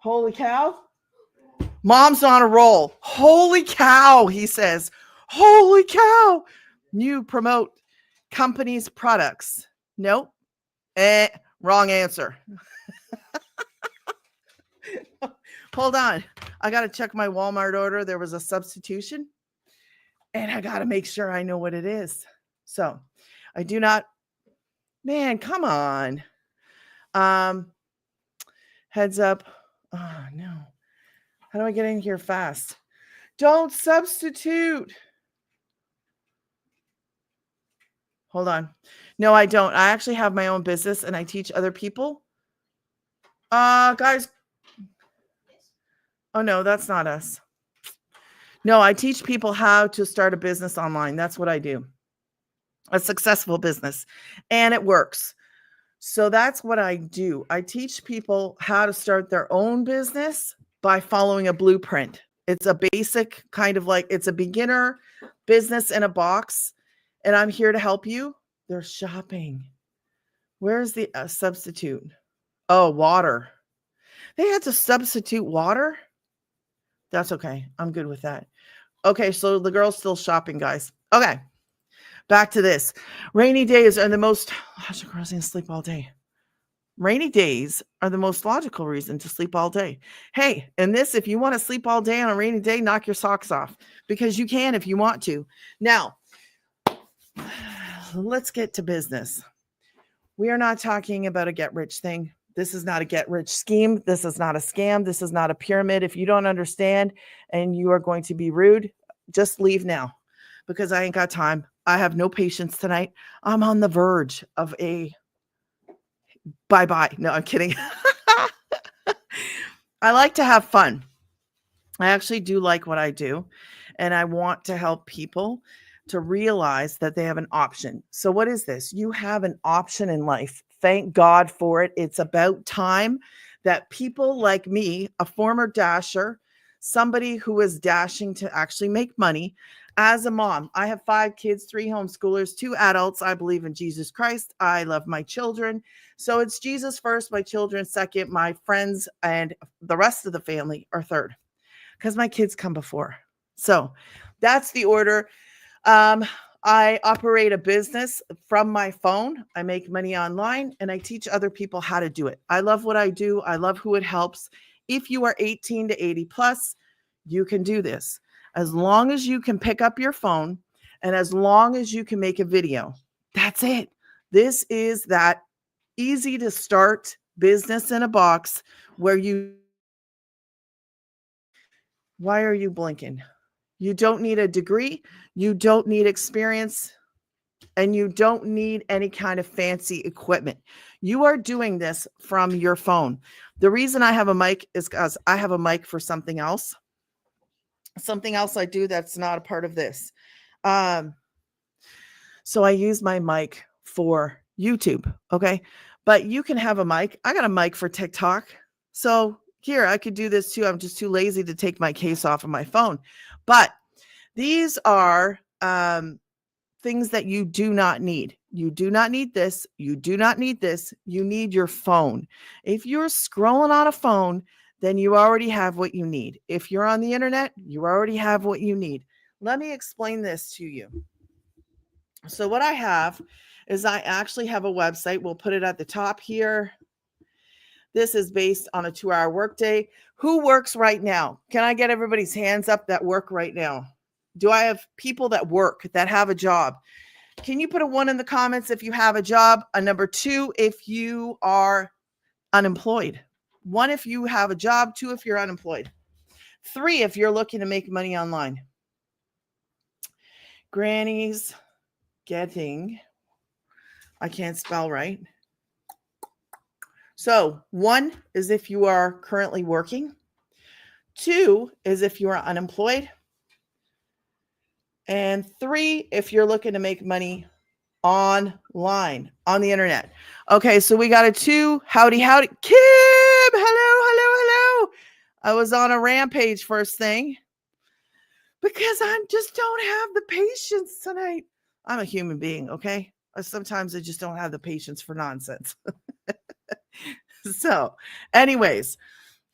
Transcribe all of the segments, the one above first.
Holy cow. Mom's on a roll. Holy cow, he says. Holy cow. You promote companies' products. Nope. Wrong answer. Hold on. I got to check my Walmart order. There was a substitution, and I got to make sure I know what it is. So I do not, man, come on. Heads up. Oh, no. How do I get in here fast? Don't substitute. Hold on. No, I don't. I actually have my own business and I teach other people. Guys. Oh, no, that's not us. No, I teach people how to start a business online. That's what I do. A successful business. And it works. So that's what I do. I teach people how to start their own business by following a blueprint. It's a basic kind of like, it's a beginner business in a box. And I'm here to help you. They're shopping. Where's the substitute? Oh, water. They had to substitute water? That's okay. I'm good with that. Okay, so the girl's still shopping, guys. Okay, back to this. Rainy days are the most logical reason to sleep all day. Rainy days are the most logical reason to sleep all day. Hey, and this, if you want to sleep all day on a rainy day, knock your socks off because you can if you want to. Now, let's get to business. We are not talking about a get-rich thing. This is not a get-rich scheme. This is not a scam. This is not a pyramid. If you don't understand and you are going to be rude, just leave now because I ain't got time. I have no patience tonight. I'm on the verge of a bye-bye. No, I'm kidding. I like to have fun. I actually do like what I do, and I want to help people to realize that they have an option. So what is this? You have an option in life. Thank God for it. It's about time that people like me, a former dasher, somebody who is dashing to actually make money as a mom. I have 5 kids, 3 homeschoolers, 2 adults. I believe in Jesus Christ. I love my children. So it's Jesus first, my children second, my friends and the rest of the family are third because my kids come before. So that's the order. I operate a business from my phone. I make money online and I teach other people how to do it. I love what I do. I love who it helps. If you are 18 to 80 plus, you can do this. As long as you can pick up your phone and as long as you can make a video, that's it. This is that easy to start business in a box where why are you blinking? You don't need a degree. You don't need experience. And you don't need any kind of fancy equipment. You are doing this from your phone. The reason I have a mic is because I have a mic for something else. Something else I do that's not a part of this. So I use my mic for YouTube. Okay. But you can have a mic. I got a mic for TikTok. So here, I could do this too. I'm just too lazy to take my case off of my phone. But these are things that you do not need. You do not need this. You do not need this. You need your phone. If you're scrolling on a phone, then you already have what you need. If you're on the internet, you already have what you need. Let me explain this to you. So what I have is I actually have a website. We'll put it at the top here. This is based on a 2-hour workday. Who works right now? Can I get everybody's hands up that work right now? Do I have people that work, that have a job? Can you put a 1 in the comments if you have a job? A number 2 if you are unemployed. 1 if you have a job, 2 if you're unemployed. 3 if you're looking to make money online. Granny's getting, I can't spell right. So 1 is if you are currently working. 2 is if you are unemployed. And 3 if you're looking to make money online, on the internet. Okay, so we got a 2. Howdy. Kim, hello. I was on a rampage first thing because I just don't have the patience tonight. I'm a human being, okay? Sometimes I just don't have the patience for nonsense. So, anyways,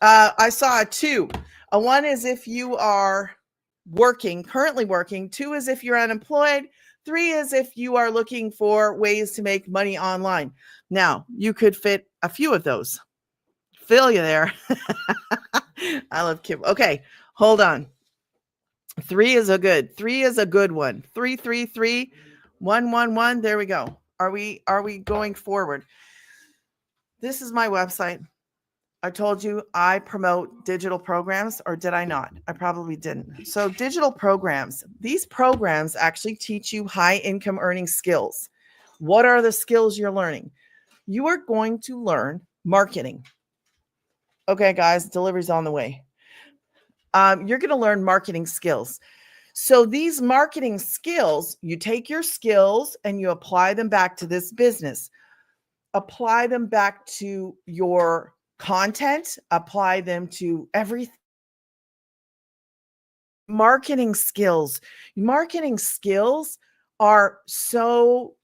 I saw a 2. A 1 is if you are currently working. 2 is if you're unemployed. 3 is if you are looking for ways to make money online. Now, you could fit a few of those. Feel you there. I love Kim. Okay, hold on. 3 is a good one. 333 111. There we go. Are we going forward? This is my website. I told you I promote digital programs, or did I not? I probably didn't. So digital programs, these programs actually teach you high income earning skills. What are the skills you're learning? You are going to learn marketing. Okay, guys, delivery's on the way. You're going to learn marketing skills. So these marketing skills, you take your skills and you apply them back to this business. Apply them back to your content, apply them to everything. Marketing skills are so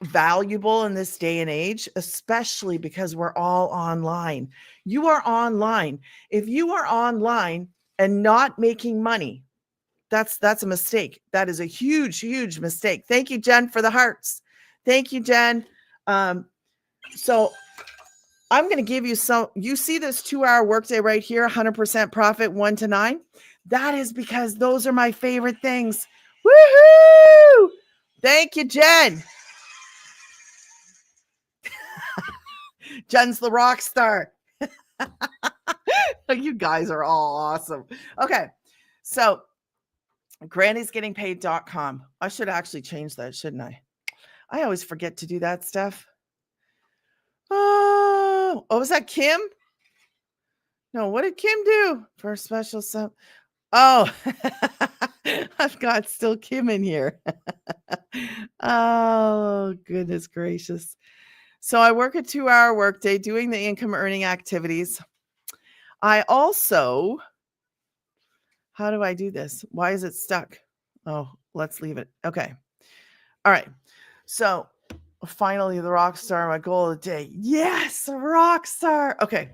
valuable in this day and age, especially because we're all online. You are online. If you are online and not making money, that's a mistake. That is a huge mistake. Thank you, Jen, for the hearts. Thank you, Jen. So I'm going to give you you see this 2-hour workday right here, 100% profit, 1 to 9. That is because those are my favorite things. Woohoo! Thank you, Jen. Jen's the rock star. You guys are all awesome. Okay. So granny'sgettingpaid.com. I should actually change that, shouldn't I? I always forget to do that stuff. Oh, was that Kim? No, what did Kim do for a special sub? Oh, I've got still Kim in here. Oh, goodness gracious. So I work a 2-hour workday doing the income earning activities. I also, how do I do this? Why is it stuck? Oh, let's leave it. Okay. All right. So finally, the rock star, my goal of the day. Yes, a rock star. Okay.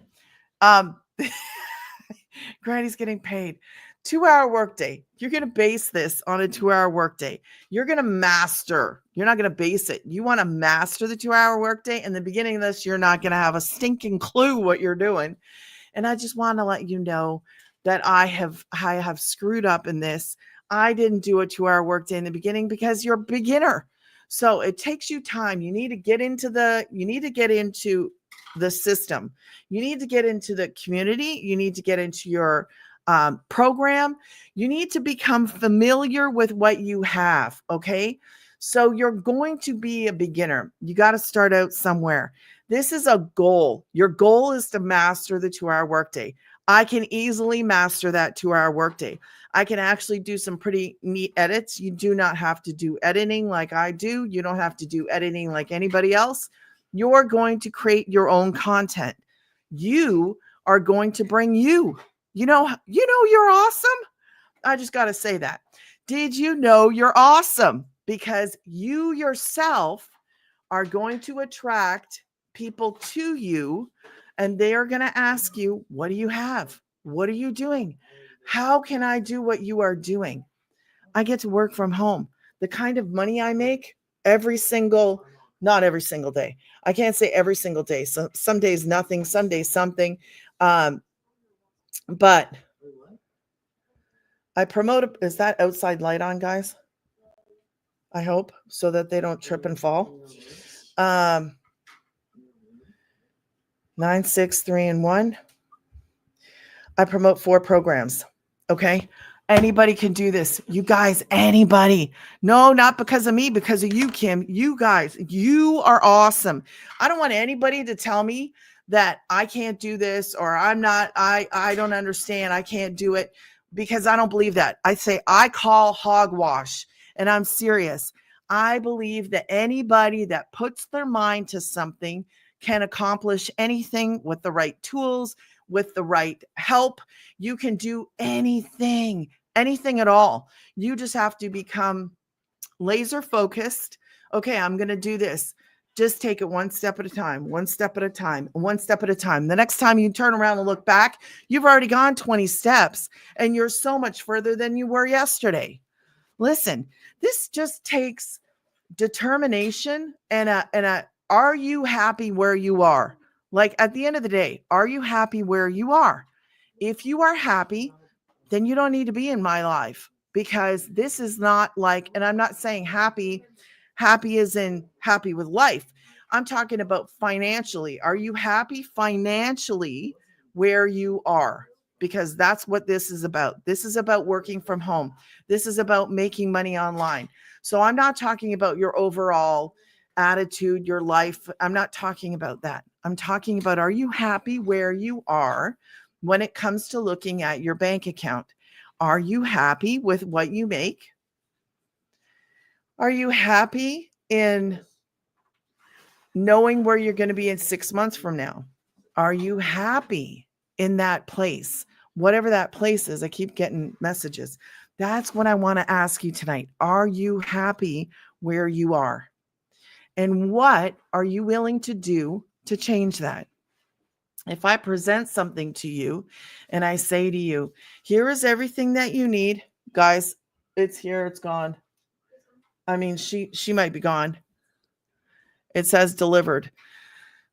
Granny's getting paid. 2-hour workday. You're going to base this on a 2-hour workday. You're going to master. You're not going to base it. You want to master the 2-hour workday. In the beginning of this, you're not going to have a stinking clue what you're doing. And I just want to let you know that I have screwed up in this. I didn't do a 2-hour workday in the beginning because you're a beginner. So it takes you time. You need to get into the system. You need to get into the community. You need to get into your program. You need to become familiar with what you have. Okay. So you're going to be a beginner. You got to start out somewhere. This is a goal. Your goal is to master the 2-hour workday. I can easily master that 2-hour workday. I can actually do some pretty neat edits. You do not have to do editing like I do. You don't have to do editing like anybody else. You're going to create your own content. You are going to bring you. You know you're awesome. I just got to say that. Did you know you're awesome? Because you yourself are going to attract people to you, and they are going to ask you, what do you have? What are you doing? How can I do what you are doing? I get to work from home. The kind of money I make not every single day. I can't say every single day. So some days nothing, some days something. But I promote. Is that outside light on, guys? I hope, so that they don't trip and fall. 9, 6, 3, and 1. I promote 4 programs. Okay. Anybody can do this. You guys, anybody. No, not because of me, because of you, Kim. You guys, you are awesome. I don't want anybody to tell me that I can't do this, or I don't understand. I can't do it, because I don't believe that. I say I call hogwash, and I'm serious. I believe that anybody that puts their mind to something can accomplish anything with the right tools, with the right help. You can do anything at all. You just have to become laser focused. Okay, I'm going to do this. Just take it one step at a time, one step at a time, one step at a time. The next time you turn around and look back, you've already gone 20 steps and you're so much further than you were yesterday. Listen, this just takes determination and are you happy where you are? Like at the end of the day, are you happy where you are? If you are happy, then you don't need to be in my life, because this is not like, and I'm not saying happy is in happy with life. I'm talking about financially. Are you happy financially where you are? Because that's what this is about. This is about working from home. This is about making money online. So I'm not talking about your overall attitude, your life. I'm not talking about that. I'm talking about, are you happy where you are when it comes to looking at your bank account? Are you happy with what you make? Are you happy in knowing where you're going to be in 6 months from now? Are you happy in that place? Whatever that place is, I keep getting messages. That's what I want to ask you tonight. Are you happy where you are? And what are you willing to do to change that? If I present something to you and I say to you, here is everything that you need, guys, it's here, it's gone. I mean, she might be gone. It says delivered.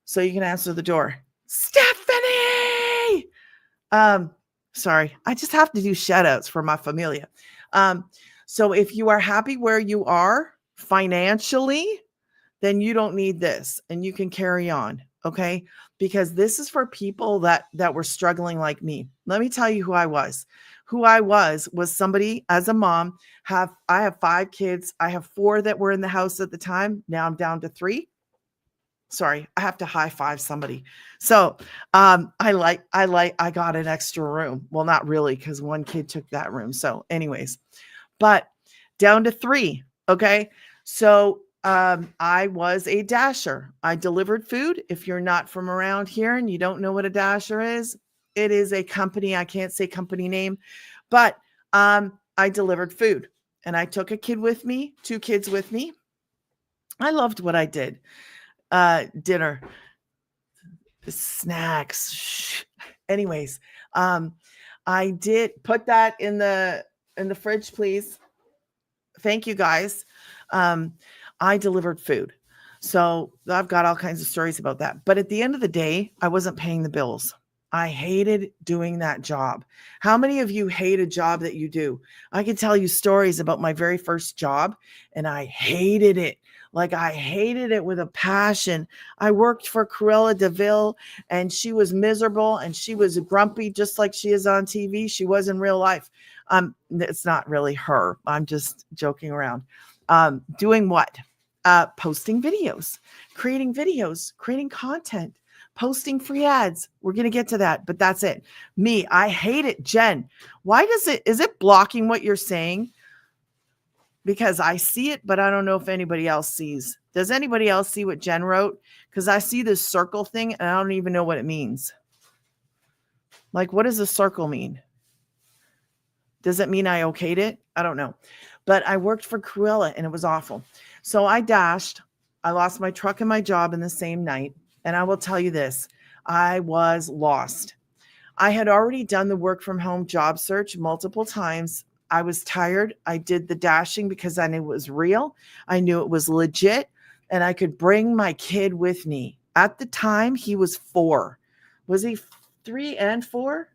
So you can answer the door. Stephanie! Sorry, I just have to do shout outs for my familia. So if you are happy where you are financially, then you don't need this and you can carry on. Okay. Because this is for people that were struggling like me. Let me tell you who I was. Who I was somebody, as a mom, I have 5 kids. I have 4 that were in the house at the time. Now I'm down to 3. Sorry, I have to high five somebody. So I got an extra room. Well, not really, because one kid took that room. So anyways, but down to 3. Okay. So I was a dasher. I delivered food. If you're not from around here and you don't know what a dasher is, it is a company. I can't say company name, but I delivered food and I took a kid with me, 2 kids with me. I loved what I did. Dinner, snacks. Shh. Anyways, I did put that in the fridge, please. Thank you, guys. I delivered food. So I've got all kinds of stories about that. But at the end of the day, I wasn't paying the bills. I hated doing that job. How many of you hate a job that you do? I can tell you stories about my very first job, and I hated it. Like, I hated it with a passion. I worked for Cruella de Vil, and she was miserable and she was grumpy, just like she is on TV. She was in real life. It's not really her. I'm just joking around. Doing what? Posting videos, creating content, posting free ads. We're going to get to that, but that's it. Me, I hate it. Jen, why is it blocking what you're saying? Because I see it, but I don't know if anybody else sees. Does anybody else see what Jen wrote? Because I see this circle thing and I don't even know what it means. Like, what does a circle mean? Does it mean I okayed it? I don't know. But I worked for Cruella and it was awful. So I dashed. I lost my truck and my job in the same night. And I will tell you this, I was lost. I had already done the work from home job search multiple times. I was tired. I did the dashing because I knew it was real. I knew it was legit. And I could bring my kid with me. At the time, he was 4. Was he 3 and 4?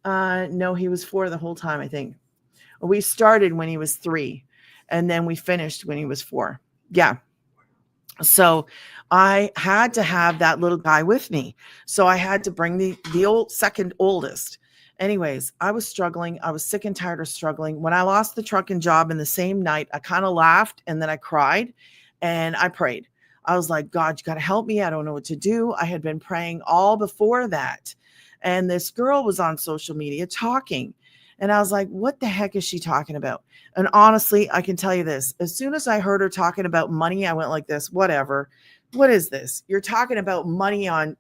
No, he was 4 the whole time, I think. We started when he was 3, and then we finished when he was 4. Yeah. So I had to have that little guy with me. So I had to bring the old second oldest. Anyways, I was struggling. I was sick and tired of struggling. When I lost the truck and job in the same night, I kind of laughed and then I cried and I prayed. I was like, God, you got to help me. I don't know what to do. I had been praying all before that. And this girl was on social media talking. And I was like, what the heck is she talking about? And honestly, I can tell you this. As soon as I heard her talking about money, I went like this, whatever. What is this? You're talking about money on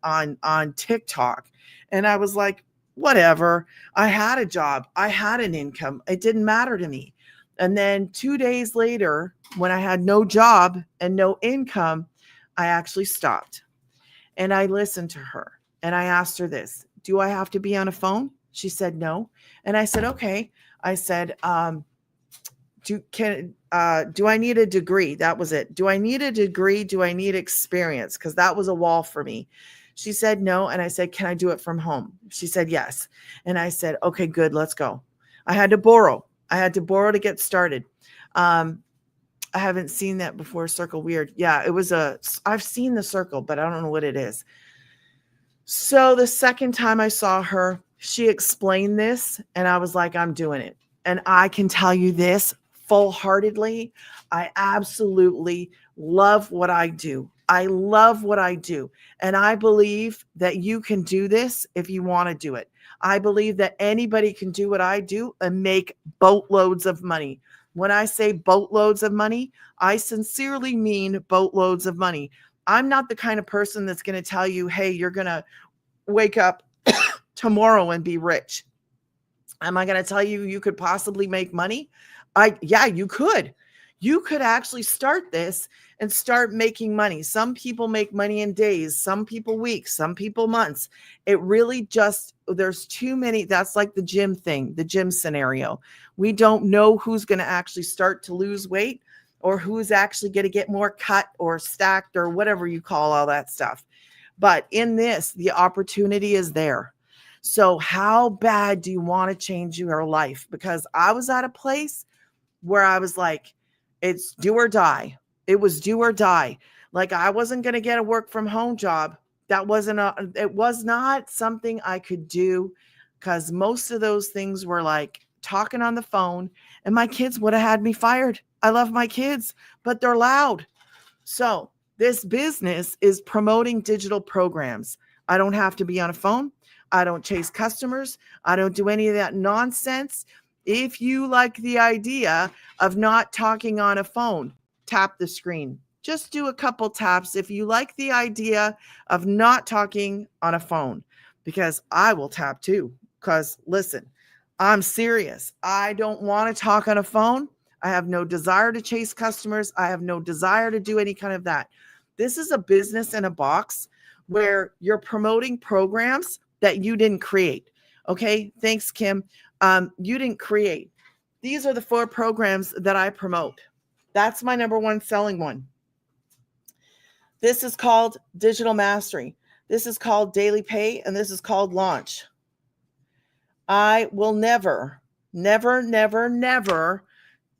TikTok. And I was like, whatever. I had a job. I had an income. It didn't matter to me. And then 2 days later, when I had no job and no income, I actually stopped and I listened to her and I asked her this, do I have to be on a phone? She said, no. And I said, okay. I said, do I need a degree? That was it. Do I need a degree? Do I need experience? Because that was a wall for me. She said no. And I said, can I do it from home? She said yes. And I said, okay, good, let's go. I had to borrow to get started. I haven't seen that before. Circle weird. Yeah, I've seen the circle, but I don't know what it is. So the second time I saw her, she explained this and I was like, I'm doing it. And I can tell you this full-heartedly. I absolutely love what I do. I love what I do. And I believe that you can do this if you want to do it. I believe that anybody can do what I do and make boatloads of money. When I say boatloads of money, I sincerely mean boatloads of money. I'm not the kind of person that's going to tell you, hey, you're going to wake up tomorrow and be rich. Am I going to tell you you could possibly make money? Yeah, you could. You could actually start this and start making money. Some people make money in days, some people weeks, some people months. It really there's too many. That's like the gym thing, the gym scenario. We don't know who's going to actually start to lose weight or who's actually going to get more cut or stacked or whatever you call all that stuff. But in this, the opportunity is there. So how bad do you want to change your life? Because I was at a place where I was like, it's do or die. It was do or die. Like I wasn't going to get a work from home job. It was not something I could do because most of those things were like talking on the phone and my kids would have had me fired. I love my kids, but they're loud. So this business is promoting digital programs. I don't have to be on a phone. I don't chase customers. I don't do any of that nonsense. If you like the idea of not talking on a phone, tap the screen. Just do a couple taps if you like the idea of not talking on a phone, because I will tap too. Because listen, I'm serious. I don't want to talk on a phone. I have no desire to chase customers. I have no desire to do any kind of that. This is a business in a box where you're promoting programs that you didn't create. Okay. Thanks, Kim. You didn't create. These are the 4 programs that I promote. That's my number one selling one. This is called Digital Mastery. This is called Daily Pay, and this is called Launch. I will never, never, never, never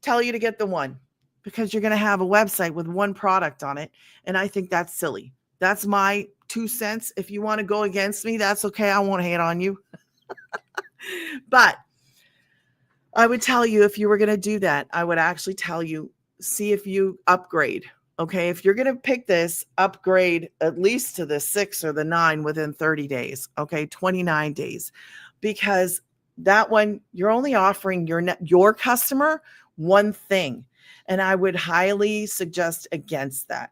tell you to get the one because you're going to have a website with one product on it. And I think that's silly. That's my 2 cents. If you want to go against me, that's okay. I won't hate on you. But I would tell you if you were going to do that, I would actually tell you, see if you upgrade. Okay. If you're going to pick this, upgrade at least to the 6 or the 9 within 30 days. Okay. 29 days, because that one, you're only offering your customer one thing. And I would highly suggest against that.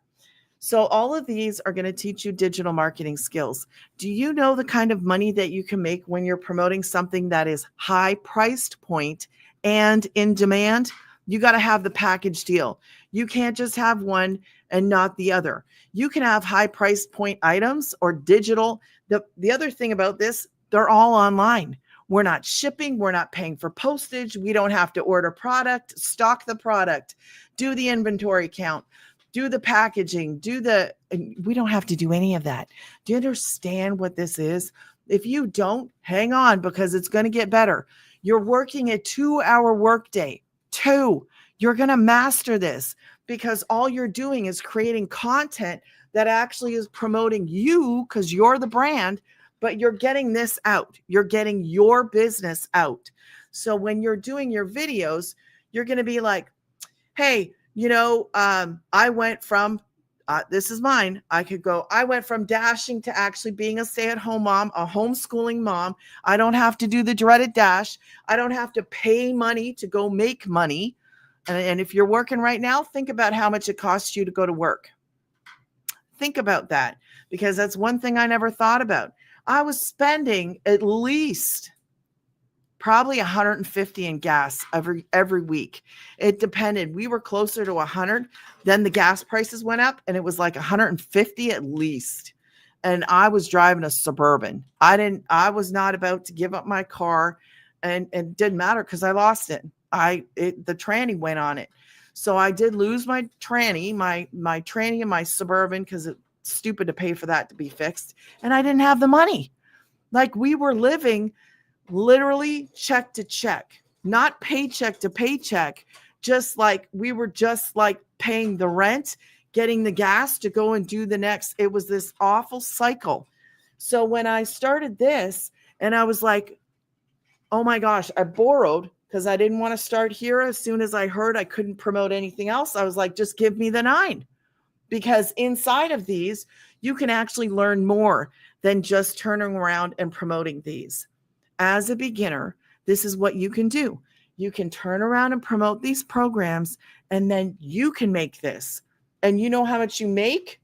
So all of these are going to teach you digital marketing skills. Do you know the kind of money that you can make when you're promoting something that is high priced point and in demand? You got to have the package deal. You can't just have one and not the other. You can have high price point items or digital. The other thing about this, they're all online. We're not shipping. We're not paying for postage. We don't have to order product, stock the product, do the inventory count, do the packaging, we don't have to do any of that. Do you understand what this is? If you don't, hang on, because it's going to get better. You're working a 2-hour workday. 2. You're going to master this because all you're doing is creating content that actually is promoting you because you're the brand, but you're getting this out. You're getting your business out. So when you're doing your videos, you're going to be like, hey, I went from, this is mine. I went from dashing to actually being a stay-at-home mom, a homeschooling mom. I don't have to do the dreaded dash. I don't have to pay money to go make money. And if you're working right now, think about how much it costs you to go to work. Think about that, because that's one thing I never thought about. I was spending at least probably 150 in gas every week. It depended. We were closer to 100. Then the gas prices went up and it was like 150 at least. And I was driving a Suburban. I was not about to give up my car, and it didn't matter because I lost it. The tranny went on it. So I did lose my tranny, my tranny and my Suburban, because it's stupid to pay for that to be fixed. And I didn't have the money. Like, we were living literally check to check, not paycheck to paycheck. We were just like paying the rent, getting the gas to go and do the next. It was this awful cycle. So when I started this, and I was like, oh my gosh, I borrowed because I didn't want to start here. As soon as I heard I couldn't promote anything else, I was like, just give me the 9. Because inside of these, you can actually learn more than just turning around and promoting these. As a beginner, this is what you can do. You can turn around and promote these programs, and then you can make this. And you know how much you make?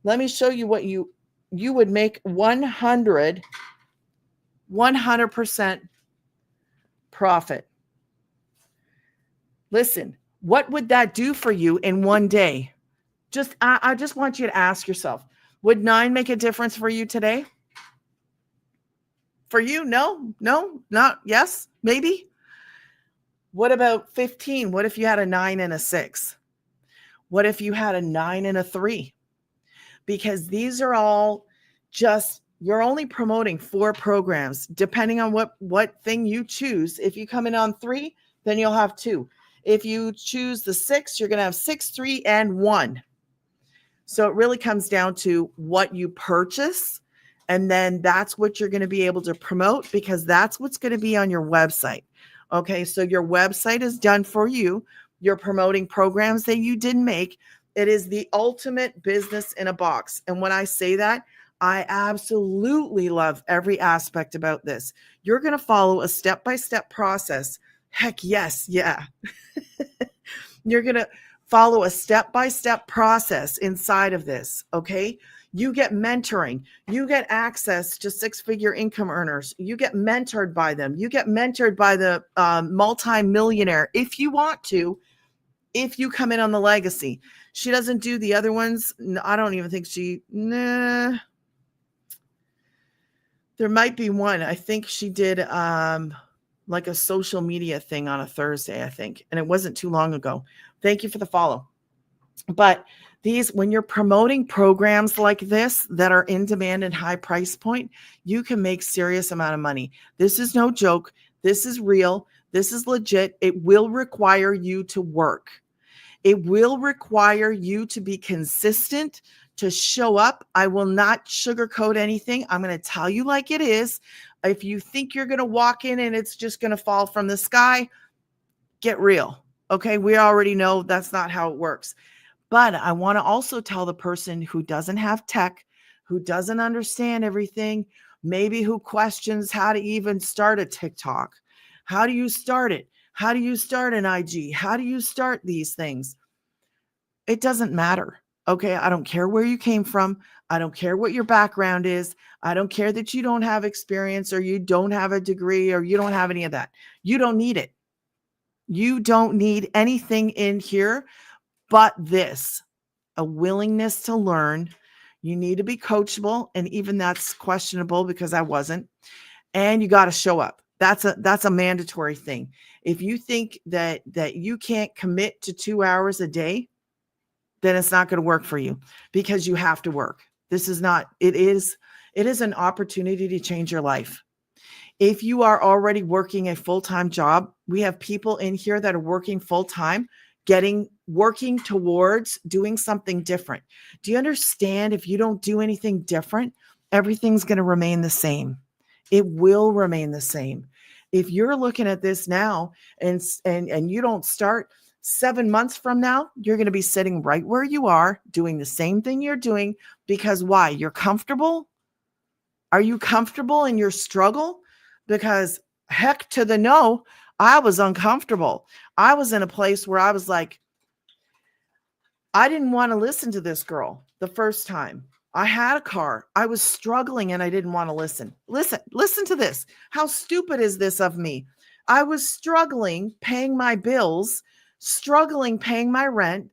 Let me show you what you would make. 100% profit. Listen, what would that do for you in one day? I just want you to ask yourself, would 9 make a difference for you today? For you? No, not yes, maybe. What about 15? What if you had a 9 and a 6? What if you had a 9 and a 3? Because these are all just, you're only promoting 4 programs, depending on what thing you choose. If you come in on 3, then you'll have 2. If you choose the 6, you're going to have 6, 3, and 1. So it really comes down to what you purchase. And then that's what you're going to be able to promote, because that's what's going to be on your website. Okay, so your website is done for you. You're promoting programs that you didn't make. It is the ultimate business in a box. And when I say that, I absolutely love every aspect about this. You're going to follow a step-by-step process. Heck yes, yeah. You're going to follow a step-by-step process inside of this, okay? You get mentoring. You get access to 6-figure income earners. You get mentored by them. You get mentored by the multi-millionaire if you want to, if you come in on the legacy. She doesn't do the other ones. I don't even think there might be one. I think she did like a social media thing on a Thursday, I think. And it wasn't too long ago. Thank you for the follow. But when you're promoting programs like this that are in demand and high price point, you can make serious amount of money. This is no joke. This is real. This is legit. It will require you to work. It will require you to be consistent, to show up. I will not sugarcoat anything. I'm going to tell you like it is. If you think you're going to walk in and it's just going to fall from the sky, get real. Okay, we already know that's not how it works. But I want to also tell the person who doesn't have tech, who doesn't understand everything, maybe who questions how to even start a TikTok. How do you start it? How do you start an IG? How do you start these things? It doesn't matter. Okay, I don't care where you came from. I don't care what your background is. I don't care that you don't have experience or you don't have a degree or you don't have any of that. You don't need it. You don't need anything in here but this, a willingness to learn. You need to be coachable, and even that's questionable because I wasn't. And you got to show up. That's a mandatory thing. If you think that you can't commit to 2 hours a day, then it's not going to work for you, because you have to work. This is not, it is an opportunity to change your life. If you are already working a full-time job, we have people in here that are working full-time, working towards doing something different. Do you understand? If you don't do anything different, everything's going to remain the same. It will remain the same. If you're looking at this now and you don't start 7 months from now, you're going to be sitting right where you are doing the same thing you're doing. Because why? You're comfortable. Are you comfortable in your struggle? Because heck to the no, I was uncomfortable. I was in a place where I was like, I didn't want to listen to this girl the first time. I had a car. I was struggling and I didn't want to listen. Listen to this. How stupid is this of me? I was struggling paying my bills, struggling paying my rent,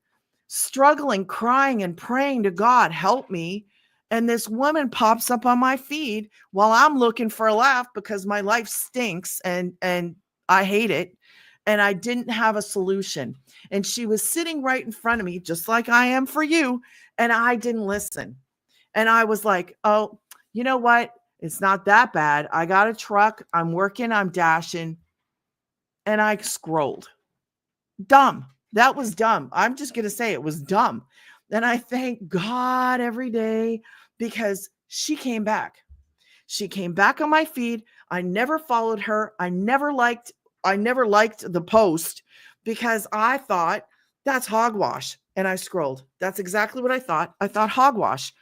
struggling crying and praying to God, help me. And this woman pops up on my feed while I'm looking for a laugh because my life stinks and I hate it. And I didn't have a solution. And she was sitting right in front of me, just like I am for you. And I didn't listen. And I was like, oh, you know what? It's not that bad. I got a truck. I'm working. I'm dashing. And I scrolled. Dumb. That was dumb. I'm just going to say it was dumb. And I thank God every day because she came back. She came back on my feed. I never followed her. I never liked the post because I thought that's hogwash. And I scrolled. That's exactly what I thought. I thought hogwash.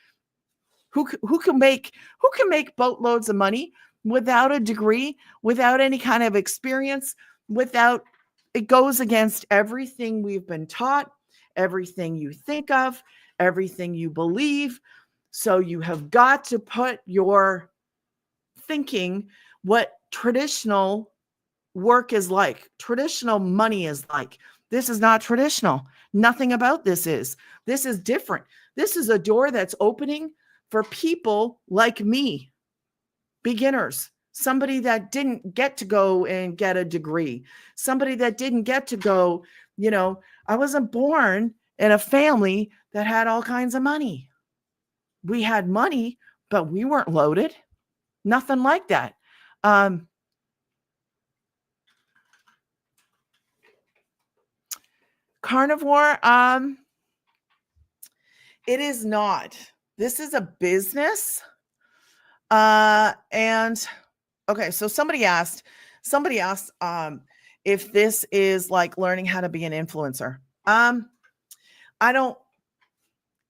Who can make boatloads of money without a degree, without any kind of experience, without it goes against everything we've been taught, everything you think of, everything you believe. So you have got to put your thinking what traditional work is like, traditional money is like. This is not traditional. Nothing about this is. This is different. This is a door that's opening for people like me, beginners, somebody that didn't get to go and get a degree, somebody that didn't get to go, I wasn't born in a family that had all kinds of money. We had money, but we weren't loaded. Nothing like that. Carnivore, it is not. This is a business. And okay, so somebody asked if this is like learning how to be an influencer.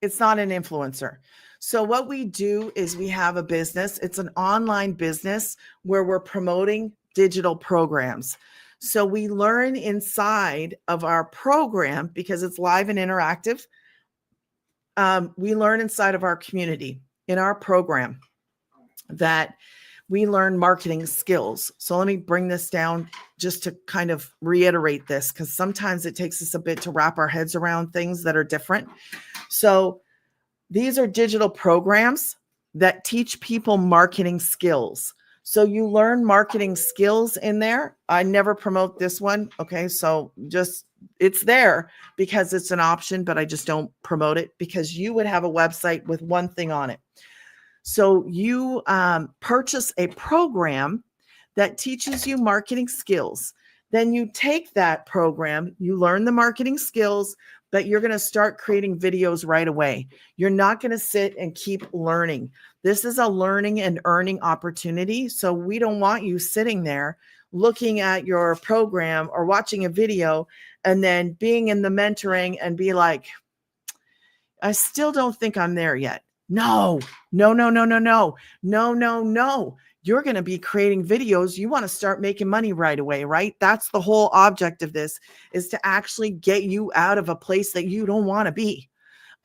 It's not an influencer. So what we do is we have a business. It's an online business where we're promoting digital programs. So we learn inside of our program because it's live and interactive. We learn inside of our community in our program that we learn marketing skills. So let me bring this down just to kind of reiterate this, because sometimes it takes us a bit to wrap our heads around things that are different. So these are digital programs that teach people marketing skills. So you learn marketing skills in there. I never promote this one. Okay. So just, it's there because it's an option, but I just don't promote it because you would have a website with one thing on it. So you purchase a program that teaches you marketing skills. Then you take that program, you learn the marketing skills, but you're going to start creating videos right away. You're not going to sit and keep learning. This is a learning and earning opportunity. So we don't want you sitting there looking at your program or watching a video and then being in the mentoring and be like, I still don't think I'm there yet. No. You're going to be creating videos. You want to start making money right away, right? That's the whole object of this, is to actually get you out of a place that you don't want to be.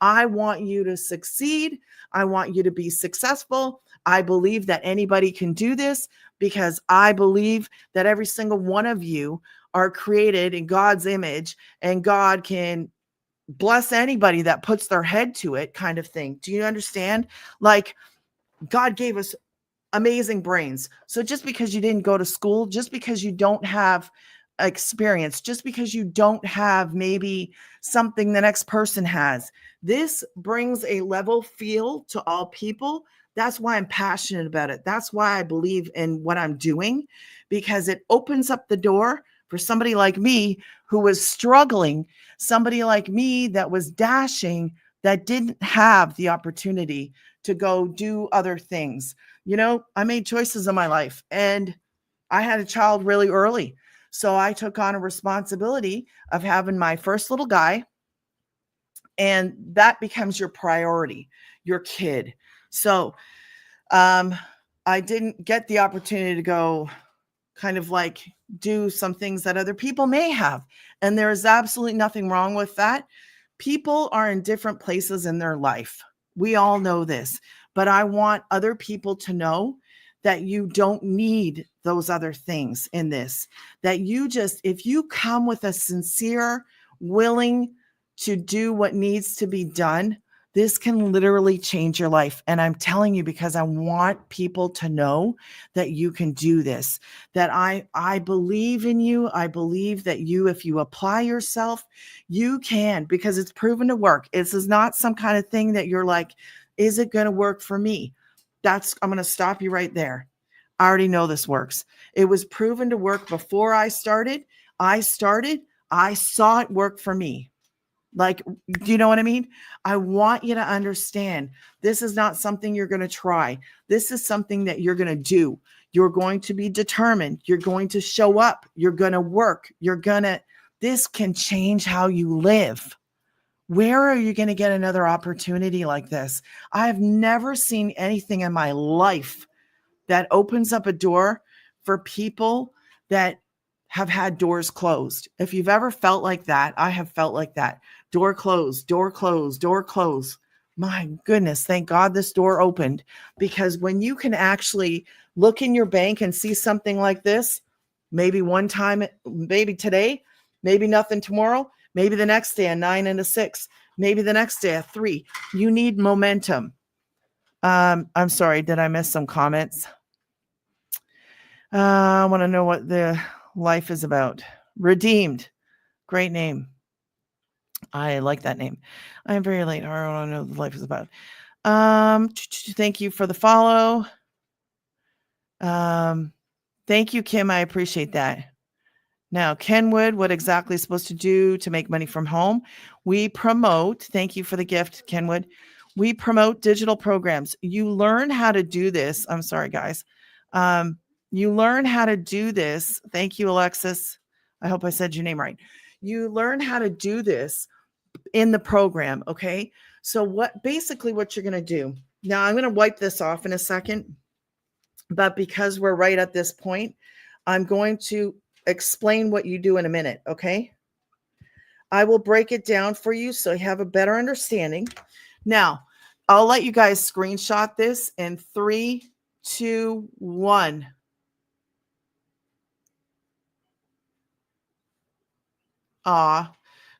I want you to succeed. I want you to be successful. I believe that anybody can do this because I believe that every single one of you are created in God's image and God can bless anybody that puts their head to it, kind of thing. Do you understand? Like, God gave us amazing brains. So just because you didn't go to school, just because you don't have experience, just because you don't have maybe something the next person has, this brings a level feel to all people. That's why I'm passionate about it. That's why I believe in what I'm doing, because it opens up the door for somebody like me who was struggling, somebody like me that was dashing, that didn't have the opportunity to go do other things. I made choices in my life and I had a child really early. So I took on a responsibility of having my first little guy, and that becomes your priority, your kid. So I didn't get the opportunity to go kind of like do some things that other people may have. And there is absolutely nothing wrong with that. People are in different places in their life. We all know this, but I want other people to know that you don't need those other things in this, that you just, if you come with a sincere, willing to do what needs to be done, this can literally change your life. And I'm telling you, because I want people to know that you can do this, that I believe in you. I believe that you, if you apply yourself, you can, because it's proven to work. This is not some kind of thing that you're like, is it going to work for me? I'm going to stop you right there. I already know this works. It was proven to work before I started. I saw it work for me. Like, do you know what I mean? I want you to understand this is not something you're going to try. This is something that you're going to do. You're going to be determined. You're going to show up. You're going to work. This can change how you live. Where are you going to get another opportunity like this? I've never seen anything in my life that opens up a door for people that have had doors closed. If you've ever felt like that, I have felt like that. Door closed, door closed, door closed. My goodness, thank God this door opened, because when you can actually look in your bank and see something like this, maybe one time, maybe today, maybe nothing tomorrow, maybe the next day a 9 and a 6, maybe the next day a 3. You need momentum. I'm sorry, did I miss some comments? I want to know what the life is about. Redeemed. Great name. I like that name. I am very late. I want to know what the life is about. Thank you for the follow. Thank you, Kim. I appreciate that. Now, Kenwood, what exactly is supposed to do to make money from home? We promote, thank you for the gift, Kenwood. We promote digital programs. You learn how to do this. I'm sorry, guys. You learn how to do this. Thank you, Alexis. I hope I said your name right. You learn how to do this in the program, okay? So basically what you're going to do. Now, I'm going to wipe this off in a second, but because we're right at this point, I'm going to explain what you do in a minute, okay? I will break it down for you so you have a better understanding. Now, I'll let you guys screenshot this in 3, 2, 1.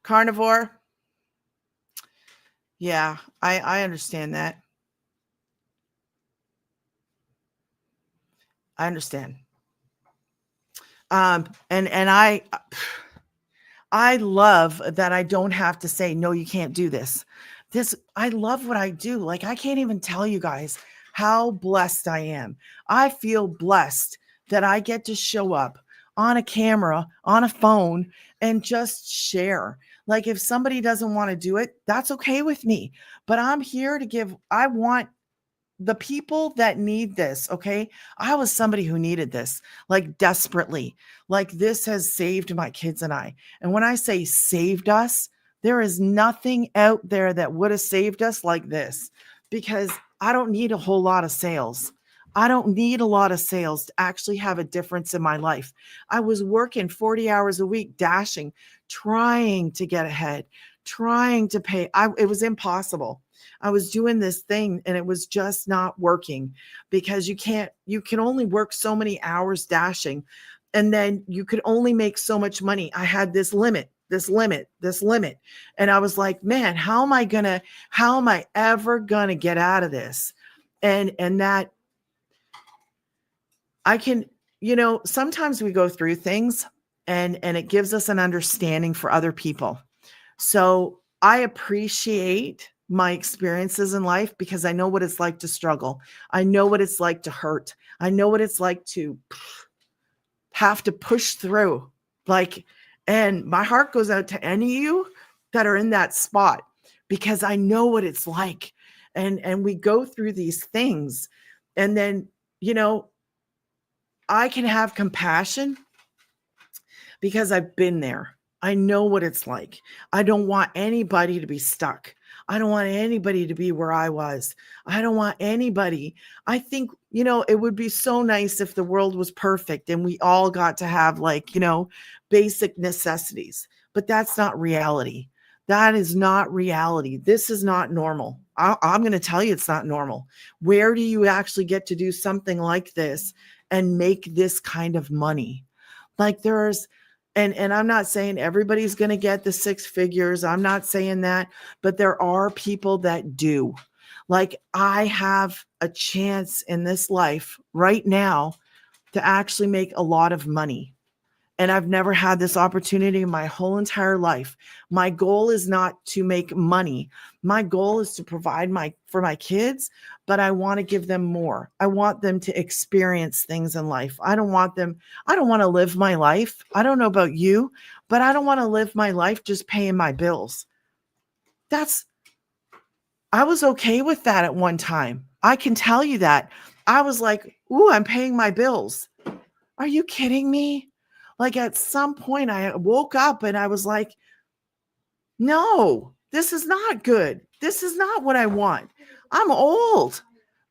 Carnivore. Yeah, I understand that. I understand. And I love that I don't have to say, no, you can't do this. I love what I do. Like, I can't even tell you guys how blessed I am. I feel blessed that I get to show up on a camera, on a phone, and just share. Like, if somebody doesn't want to do it, that's okay with me. But I'm here to I want the people that need this, okay? I was somebody who needed this, like, desperately. Like, this has saved my kids and I. And when I say saved us, there is nothing out there that would have saved us like this, because I don't need a whole lot of sales. I don't need a lot of sales to actually have a difference in my life. I was working 40 hours a week, dashing, trying to get ahead, trying to pay. It was impossible. I was doing this thing and it was just not working, because you can only work so many hours dashing, and then you could only make so much money. I had this limit. And I was like, man, how am I ever going to get out of this? And that I can, sometimes we go through things and it gives us an understanding for other people. So I appreciate my experiences in life, because I know what it's like to struggle. I know what it's like to hurt. I know what it's like to have to push through. And my heart goes out to any of you that are in that spot, because I know what it's like. And we go through these things, and then, I can have compassion because I've been there. I know what it's like. I don't want anybody to be stuck. I don't want anybody to be where I was. I don't want anybody. I think, it would be so nice if the world was perfect and we all got to have basic necessities, but that's not reality. That is not reality. This is not normal. I'm going to tell you it's not normal. Where do you actually get to do something like this and make this kind of money? Like there's, and I'm not saying everybody's going to get the six figures. I'm not saying that, but there are people that do. Like I have a chance in this life right now to actually make a lot of money. And I've never had this opportunity in my whole entire life. My goal is not to make money. My goal is to provide for my kids, but I want to give them more. I want them to experience things in life. I don't want to live my life. I don't know about you, but I don't want to live my life just paying my bills. I was okay with that at one time. I can tell you that. I was like, ooh, I'm paying my bills. Are you kidding me? Like at some point I woke up and I was like, no, this is not good. This is not what I want. I'm old.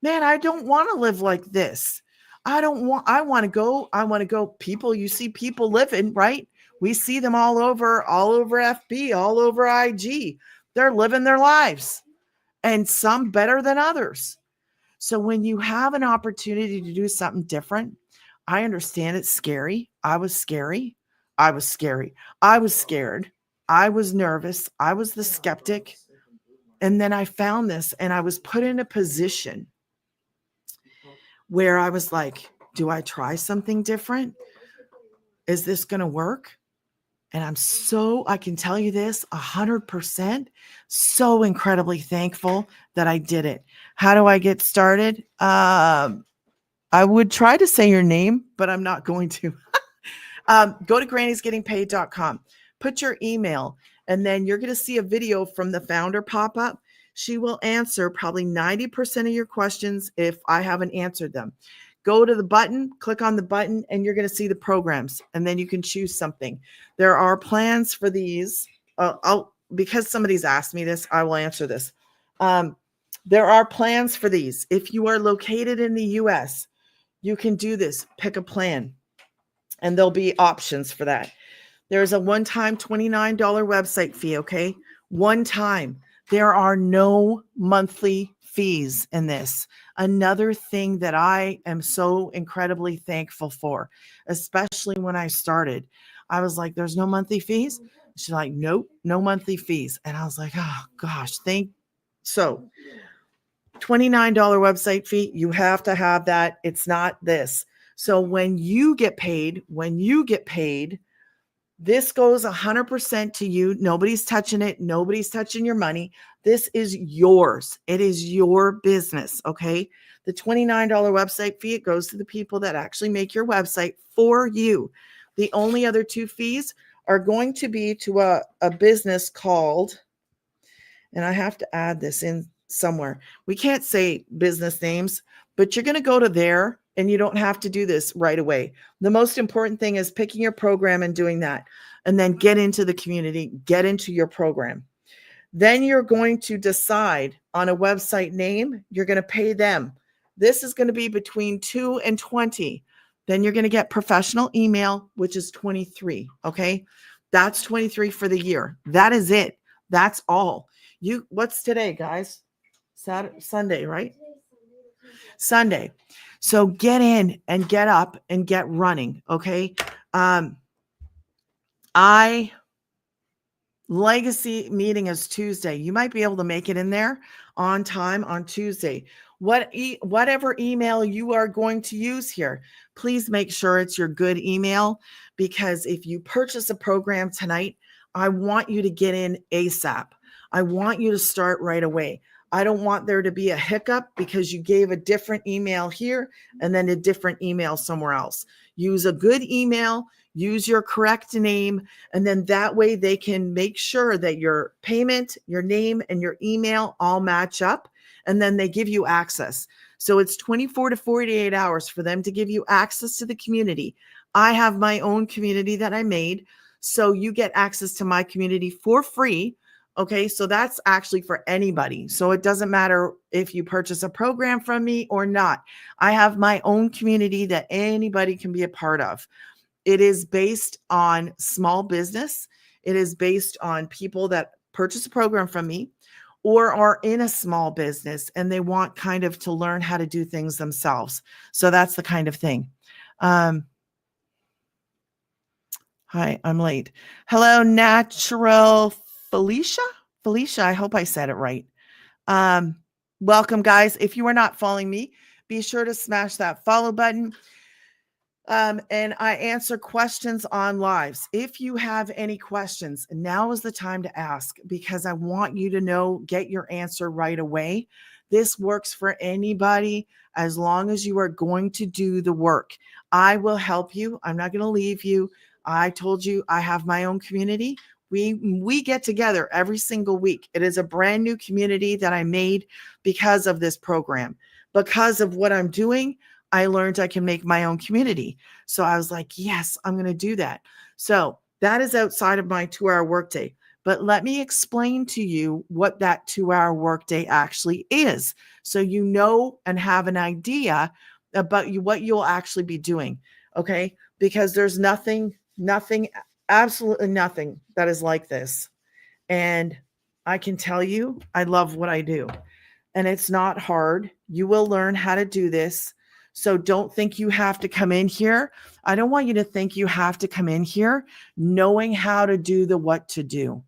Man, I don't want to live like this. I want to go. People, you see people living, right? We see them all over FB, all over IG. They're living their lives and some better than others. So when you have an opportunity to do something different, I understand it's scary. I was scary. I was scary. I was scared. I was nervous. I was the skeptic. And then I found this and I was put in a position where I was like, do I try something different? Is this going to work? And I can tell you this 100%, so incredibly thankful that I did it. How do I get started? I would try to say your name, but I'm not going to. Go to grannysgettingpaid.com, put your email, and then you're going to see a video from the founder pop up. She will answer probably 90% of your questions if I haven't answered them. Go to the button, click on the button, and you're going to see the programs, and then you can choose something. There are plans for these. Because somebody's asked me this, I will answer this. There are plans for these. If you are located in the U.S., you can do this. Pick a plan, and there'll be options for that. There's a one-time $29 website fee, okay? One time. There are no monthly fees in this. Another thing that I am so incredibly thankful for, especially when I started, I was like, there's no monthly fees? She's like, nope, no monthly fees. And I was like, oh gosh, so $29 website fee, you have to have that. It's not this. So when you get paid, this goes 100% to you. Nobody's touching it. Nobody's touching your money. This is yours. It is your business, okay? The $29 website fee, it goes to the people that actually make your website for you. The only other two fees are going to be to a business called, and I have to add this in somewhere. We can't say business names, but you're going to go to there. And you don't have to do this right away. The most important thing is picking your program and doing that. And then get into the community, get into your program. Then you're going to decide on a website name. You're going to pay them. This is going to be between 2 and 20. Then you're going to get professional email, which is 23. Okay. That's 23 for the year. That is it. That's all. What's today, guys? Sunday, right? Sunday. So get in and get up and get running. Okay. Legacy meeting is Tuesday. You might be able to make it in there on time on Tuesday. Whatever email you are going to use here, please make sure it's your good email, because if you purchase a program tonight, I want you to get in ASAP. I want you to start right away. I don't want there to be a hiccup because you gave a different email here and then a different email somewhere else. Use a good email, use your correct name, and then that way they can make sure that your payment, your name, and your email all match up, and then they give you access. So it's 24 to 48 hours for them to give you access to the community. I have my own community that I made, so you get access to my community for free. Okay, so that's actually for anybody. So it doesn't matter if you purchase a program from me or not. I have my own community that anybody can be a part of. It is based on small business. It is based on people that purchase a program from me or are in a small business and they want kind of to learn how to do things themselves. So that's the kind of thing. Hi, I'm late. Hello, Natural Felicia. Felicia, I hope I said it right. Welcome, guys. If you are not following me, be sure to smash that follow button. And I answer questions on lives. If you have any questions, now is the time to ask because I want you to know, get your answer right away. This works for anybody as long as you are going to do the work. I will help you. I'm not going to leave you. I told you I have my own community. We get together every single week. It is a brand new community that I made because of this program. Because of what I'm doing, I learned I can make my own community. So I was like, yes, I'm going to do that. So that is outside of my 2-hour workday. But let me explain to you what that 2-hour workday actually is. So you know and have an idea about what you'll actually be doing. Okay. Because there's nothing, absolutely nothing that is like this. And I can tell you, I love what I do. And it's not hard. You will learn how to do this. So don't think you have to come in here. I don't want you to think you have to come in here knowing how to do the what to do.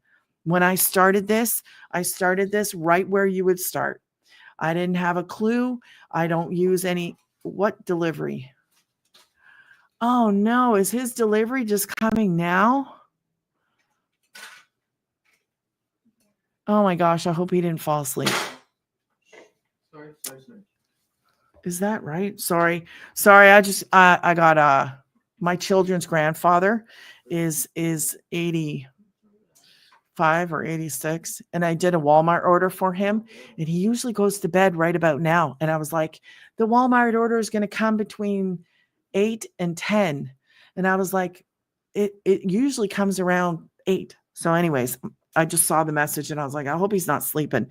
When I started this right where you would start. I didn't have a clue. I don't use any, what delivery? Oh no, is his delivery just coming now? Oh my gosh, I hope he didn't fall asleep. Sorry. Is that right? Sorry. I got my children's grandfather is 85 or 86 and I did a Walmart order for him and he usually goes to bed right about now. And I was like, the Walmart order is going to come between 8 and 10. And I was like, it usually comes around 8. So anyways, I just saw the message and I was like, I hope he's not sleeping.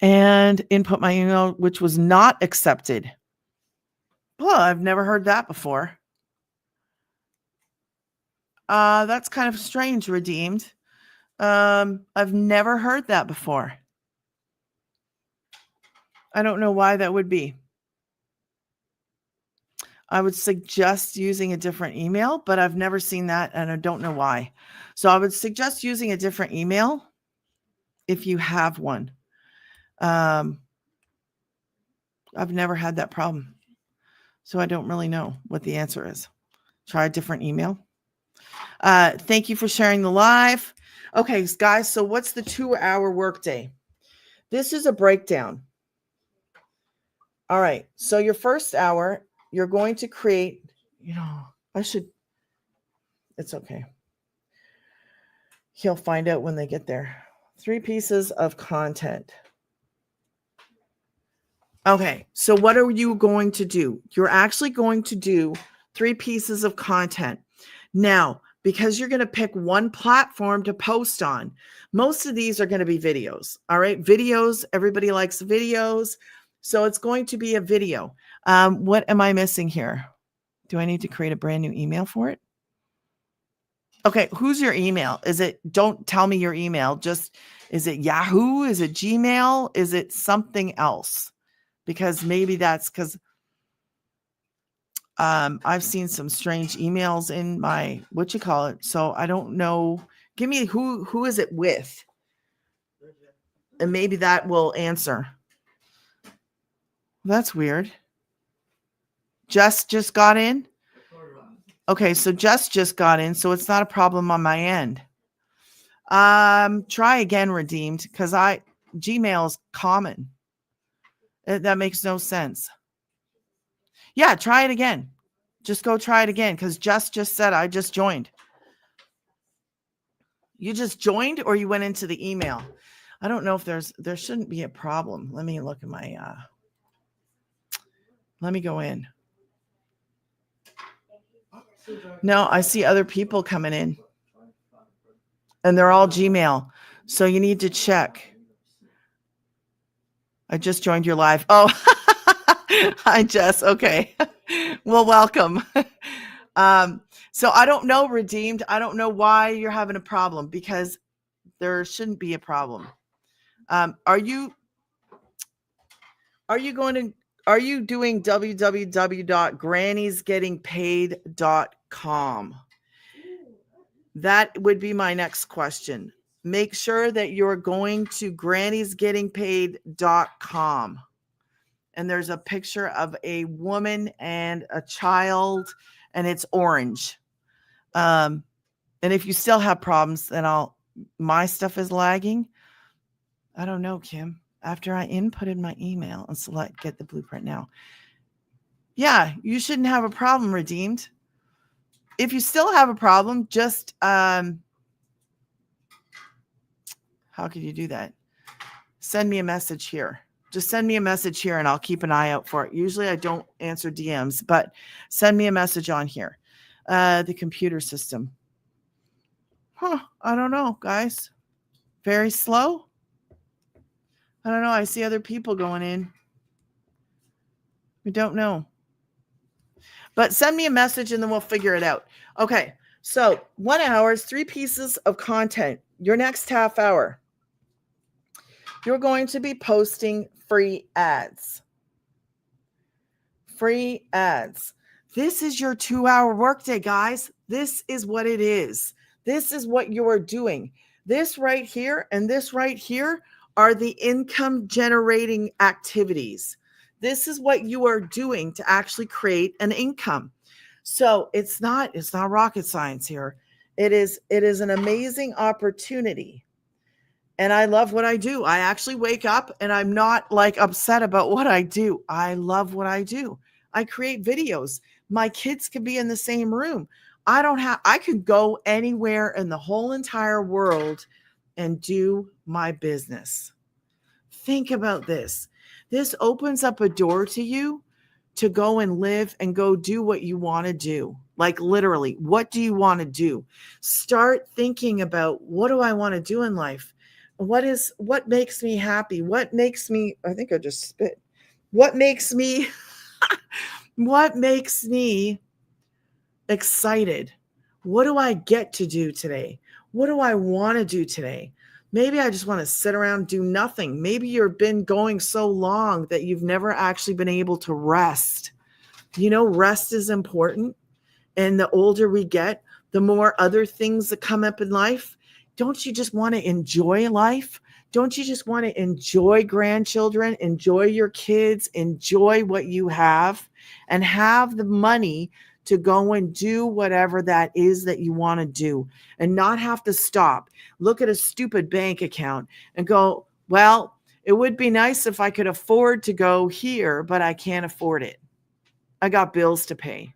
And input my email, which was not accepted. Oh, I've never heard that before. That's kind of strange, Redeemed. I've never heard that before. I don't know why that would be. I would suggest using a different email, but I've never seen that and I don't know why. So I would suggest using a different email if you have one. I've never had that problem. So I don't really know what the answer is. Try a different email. Thank you for sharing the live. Okay, guys, so what's the 2-hour workday? This is a breakdown. All right, so your first hour, you're going to create, it's okay. He'll find out when they get there. 3 pieces of content. Okay, so what are you going to do? You're actually going to do 3 pieces of content. Now, because you're going to pick one platform to post on, most of these are going to be videos. All right, videos, everybody likes videos. So it's going to be a video. What am I missing here? Do I need to create a brand new email for it? Okay, who's your email? Don't tell me your email. Is it Yahoo? Is it Gmail? Is it something else? Because maybe that's because I've seen some strange emails in my, so I don't know. Give me who is it with? And maybe that will answer. That's weird. Just got in? Okay, so just got in, so it's not a problem on my end. Try again, Redeemed, because Gmail is common. That makes no sense. Yeah, try it again. Just go try it again, because just said I just joined. You just joined or you went into the email? I don't know if there shouldn't be a problem. Let me look at my, let me go in. No, I see other people coming in and they're all Gmail. So you need to check. I just joined your live. Oh, hi, Jess. Okay. Well, welcome. So I don't know, Redeemed. I don't know why you're having a problem, because there shouldn't be a problem. Are you doing www.granniesgettingpaid.com? That would be my next question. Make sure that you're going to granniesgettingpaid.com. And there's a picture of a woman and a child, and it's orange. And if you still have problems, then my stuff is lagging. I don't know, Kim. After I inputted my email and select get the blueprint now. Yeah, you shouldn't have a problem, Redeemed. If you still have a problem, just how could you do that? Send me a message here. Just send me a message here and I'll keep an eye out for it. Usually I don't answer DMs, but send me a message on here. The computer system. I don't know, guys. Very slow. I don't know. I see other people going in. We don't know. But send me a message and then we'll figure it out. Okay. So 1 hour is 3 pieces of content. Your next half hour, you're going to be posting free ads. Free ads. This is your 2-hour workday, guys. This is what it is. This is what you are doing. This right here and this right here are the income generating activities. This is what you are doing to actually create an income. So it's not rocket science here. It is an amazing opportunity. And I love what I do. I actually wake up and I'm not like upset about what I do. I love what I do. I create videos. My kids could be in the same room. I could go anywhere in the whole entire world and do my business. Think about this. This opens up a door to you to go and live and go do what you want to do. Like literally, what do you want to do? Start thinking about, what do I want to do in life? What makes me happy? What makes me excited? What do I get to do today? What do I want to do today? Maybe I just want to sit around, do nothing. Maybe you've been going so long that you've never actually been able to rest. Rest is important. And the older we get, the more other things that come up in life. Don't you just want to enjoy life? Don't you just want to enjoy grandchildren, enjoy your kids, enjoy what you have, and have the money to go and do whatever that is that you want to do, and not have to stop, look at a stupid bank account and go, well, it would be nice if I could afford to go here, but I can't afford it. I got bills to pay.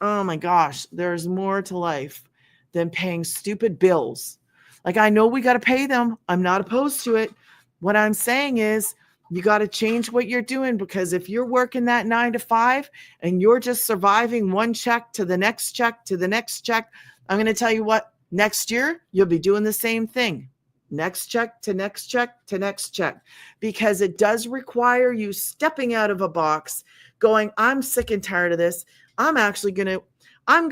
Oh my gosh, there's more to life than paying stupid bills. Like, I know we got to pay them. I'm not opposed to it. What I'm saying is, you got to change what you're doing, because if you're working that 9 to 5 and you're just surviving one check to the next check to the next check, I'm going to tell you what, next year, you'll be doing the same thing. Next check to next check to next check, because it does require you stepping out of a box, going, I'm sick and tired of this. I'm going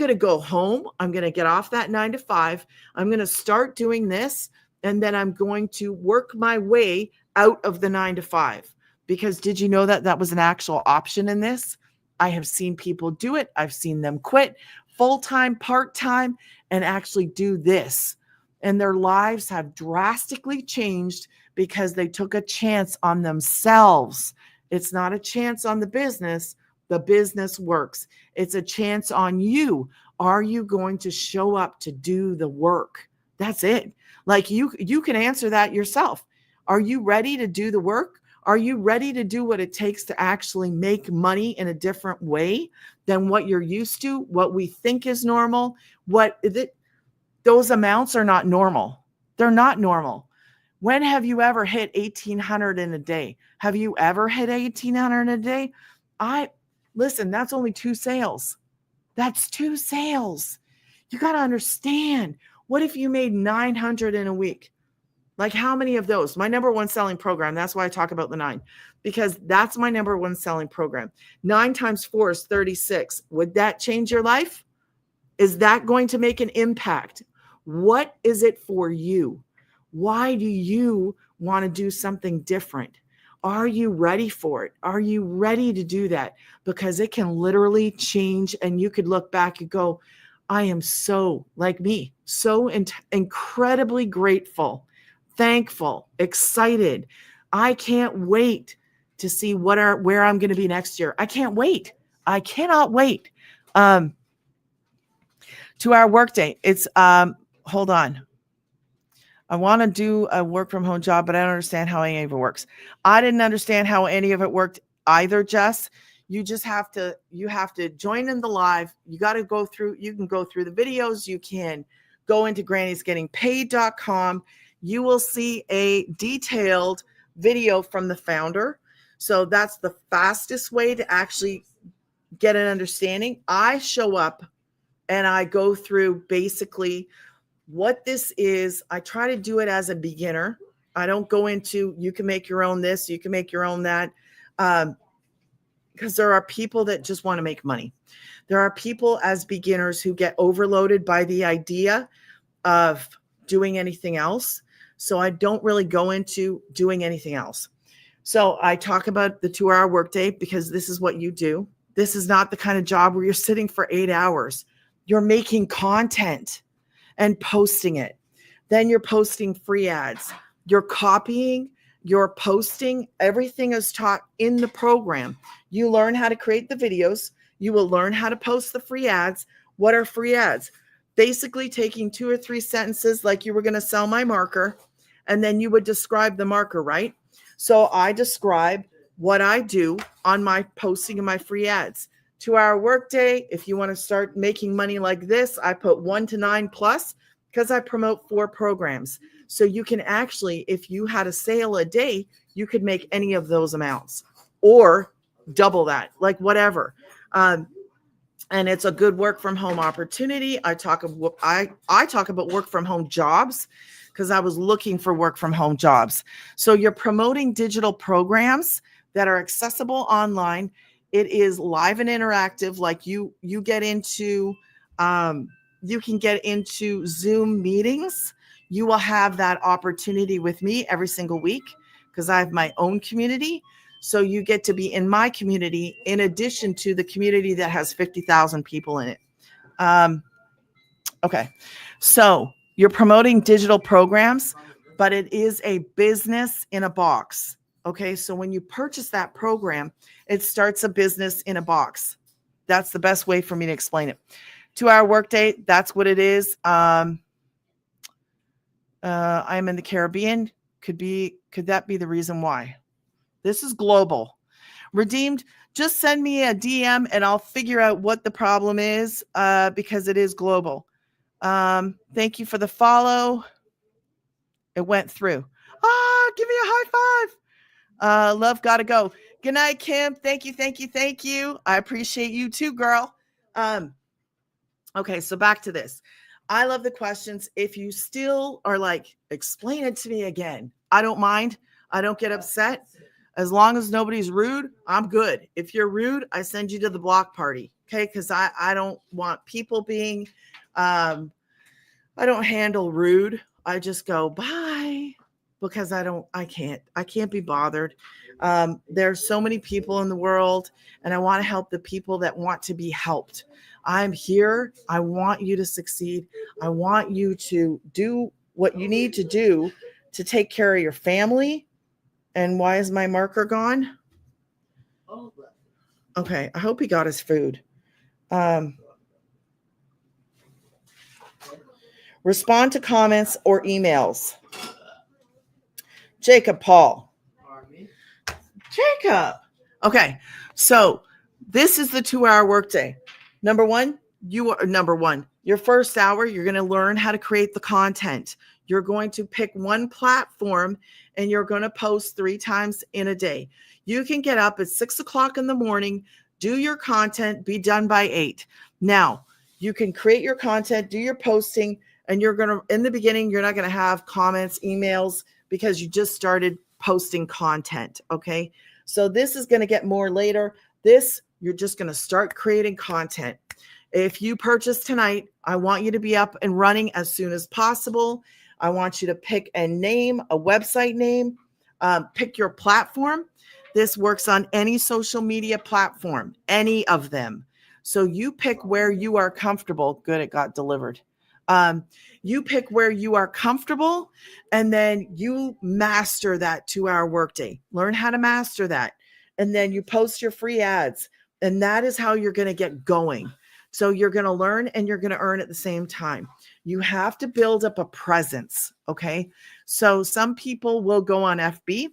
to go home. I'm going to get off that 9 to 5. I'm going to start doing this. And then I'm going to work my way out of the 9 to 5. Because did you know that was an actual option in this? I have seen people do it. I've seen them quit full-time, part-time, and actually do this. And their lives have drastically changed because they took a chance on themselves. It's not a chance on the business. The business works. It's a chance on you. Are you going to show up to do the work? That's it. Like, you can answer that yourself. Are you ready to do the work? Are you ready to do what it takes to actually make money in a different way than what you're used to, what we think is normal? Those amounts are not normal. They're not normal. When have you ever hit 1,800 in a day? Have you ever hit 1,800 in a day? Listen, that's only 2 sales. That's 2 sales. You got to understand. What if you made 900 in a week? Like how many of those? My number one selling program. That's why I talk about the 9, because that's my number one selling program. 9 times 4 is 36. Would that change your life? Is that going to make an impact? What is it for you? Why do you want to do something different? Are you ready for it? Are you ready to do that? Because it can literally change, and you could look back and go, I am so, like me, so incredibly grateful, thankful, excited. I can't wait to see where I'm going to be next year. I can't wait. I cannot wait. 2-hour workday. It's hold on. I want to do a work from home job, but I don't understand how any of it works. I didn't understand how any of it worked either, Jess. You have to join in the live. You can go through the videos. You can go into grannysgettingpaid.com. You will see a detailed video from the founder. So that's the fastest way to actually get an understanding. I show up and I go through basically what this is. I try to do it as a beginner. I don't go into, you can make your own this, you can make your own that. Because there are people that just want to make money. There are people as beginners who get overloaded by the idea of doing anything else. So I don't really go into doing anything else. So I talk about the 2-hour workday because this is what you do. This is not the kind of job where you're sitting for 8 hours. You're making content and posting it. Then you're posting free ads. You're copying, you're posting. Everything is taught in the program. You learn how to create the videos. You will learn how to post the free ads. What are free ads? Basically taking 2 or 3 sentences like you were going to sell my marker, and then you would describe the marker, right? So I describe what I do on my posting and my free ads. 2-hour workday. If you want to start making money like this, I put 1 to 9 plus because I promote 4 programs. So you can actually, if you had a sale a day, you could make any of those amounts or double that, like whatever. And it's a good work from home opportunity. I talk about work from home jobs because I was looking for work from home jobs. So you're promoting digital programs that are accessible online. It is live and interactive. Like you get into, you can get into Zoom meetings. You will have that opportunity with me every single week because I have my own community. So you get to be in my community in addition to the community that has 50,000 people in it. Okay. So you're promoting digital programs, but it is a business in a box. Okay. So when you purchase that program, it starts a business in a box. That's the best way for me to explain it. 2-hour workday. That's what it is. I'm in the Caribbean. Could that be the reason why? This is global. Redeemed, just send me a DM and I'll figure out what the problem is because it is global. Thank you for the follow. It went through. Give me a high five. Love gotta go. Good night, Kim. Thank you. I appreciate you too, girl. Okay, so back to this. I love the questions. If you still are like, explain it to me again, I don't mind. I don't get upset. As long as nobody's rude, I'm good. If you're rude, I send you to the block party. Okay. Because I don't want people being, I don't handle rude. I just go, bye, because I can't be bothered. There's so many people in the world and I want to help the people that want to be helped. I'm here. I want you to succeed. I want you to do what you need to do to take care of your family. And why is my marker gone? Okay, I hope he got his food. Respond to comments or emails. Jacob Paul. Jacob. Okay, so this is the 2-hour workday. Number one, your first hour, you're going to learn how to create the content. You're going to pick one platform and you're going to post 3 times in a day. You can get up at 6 o'clock in the morning, do your content, be done by 8. Now, you can create your content, do your posting, And you're going to, in the beginning, you're not going to have comments, emails, because you just started posting content. Okay. So this is going to get more later. This, you're just going to start creating content. If you purchase tonight, I want you to be up and running as soon as possible. I want you to pick a name, a website name, pick your platform. This works on any social media platform, any of them. So you pick where you are comfortable. Good, it got delivered. You pick where you are comfortable, and then you master that 2-hour workday. Learn how to master that. And then you post your free ads. And that is how you're going to get going. So you're going to learn and you're going to earn at the same time. You have to build up a presence. Okay. So some people will go on FB,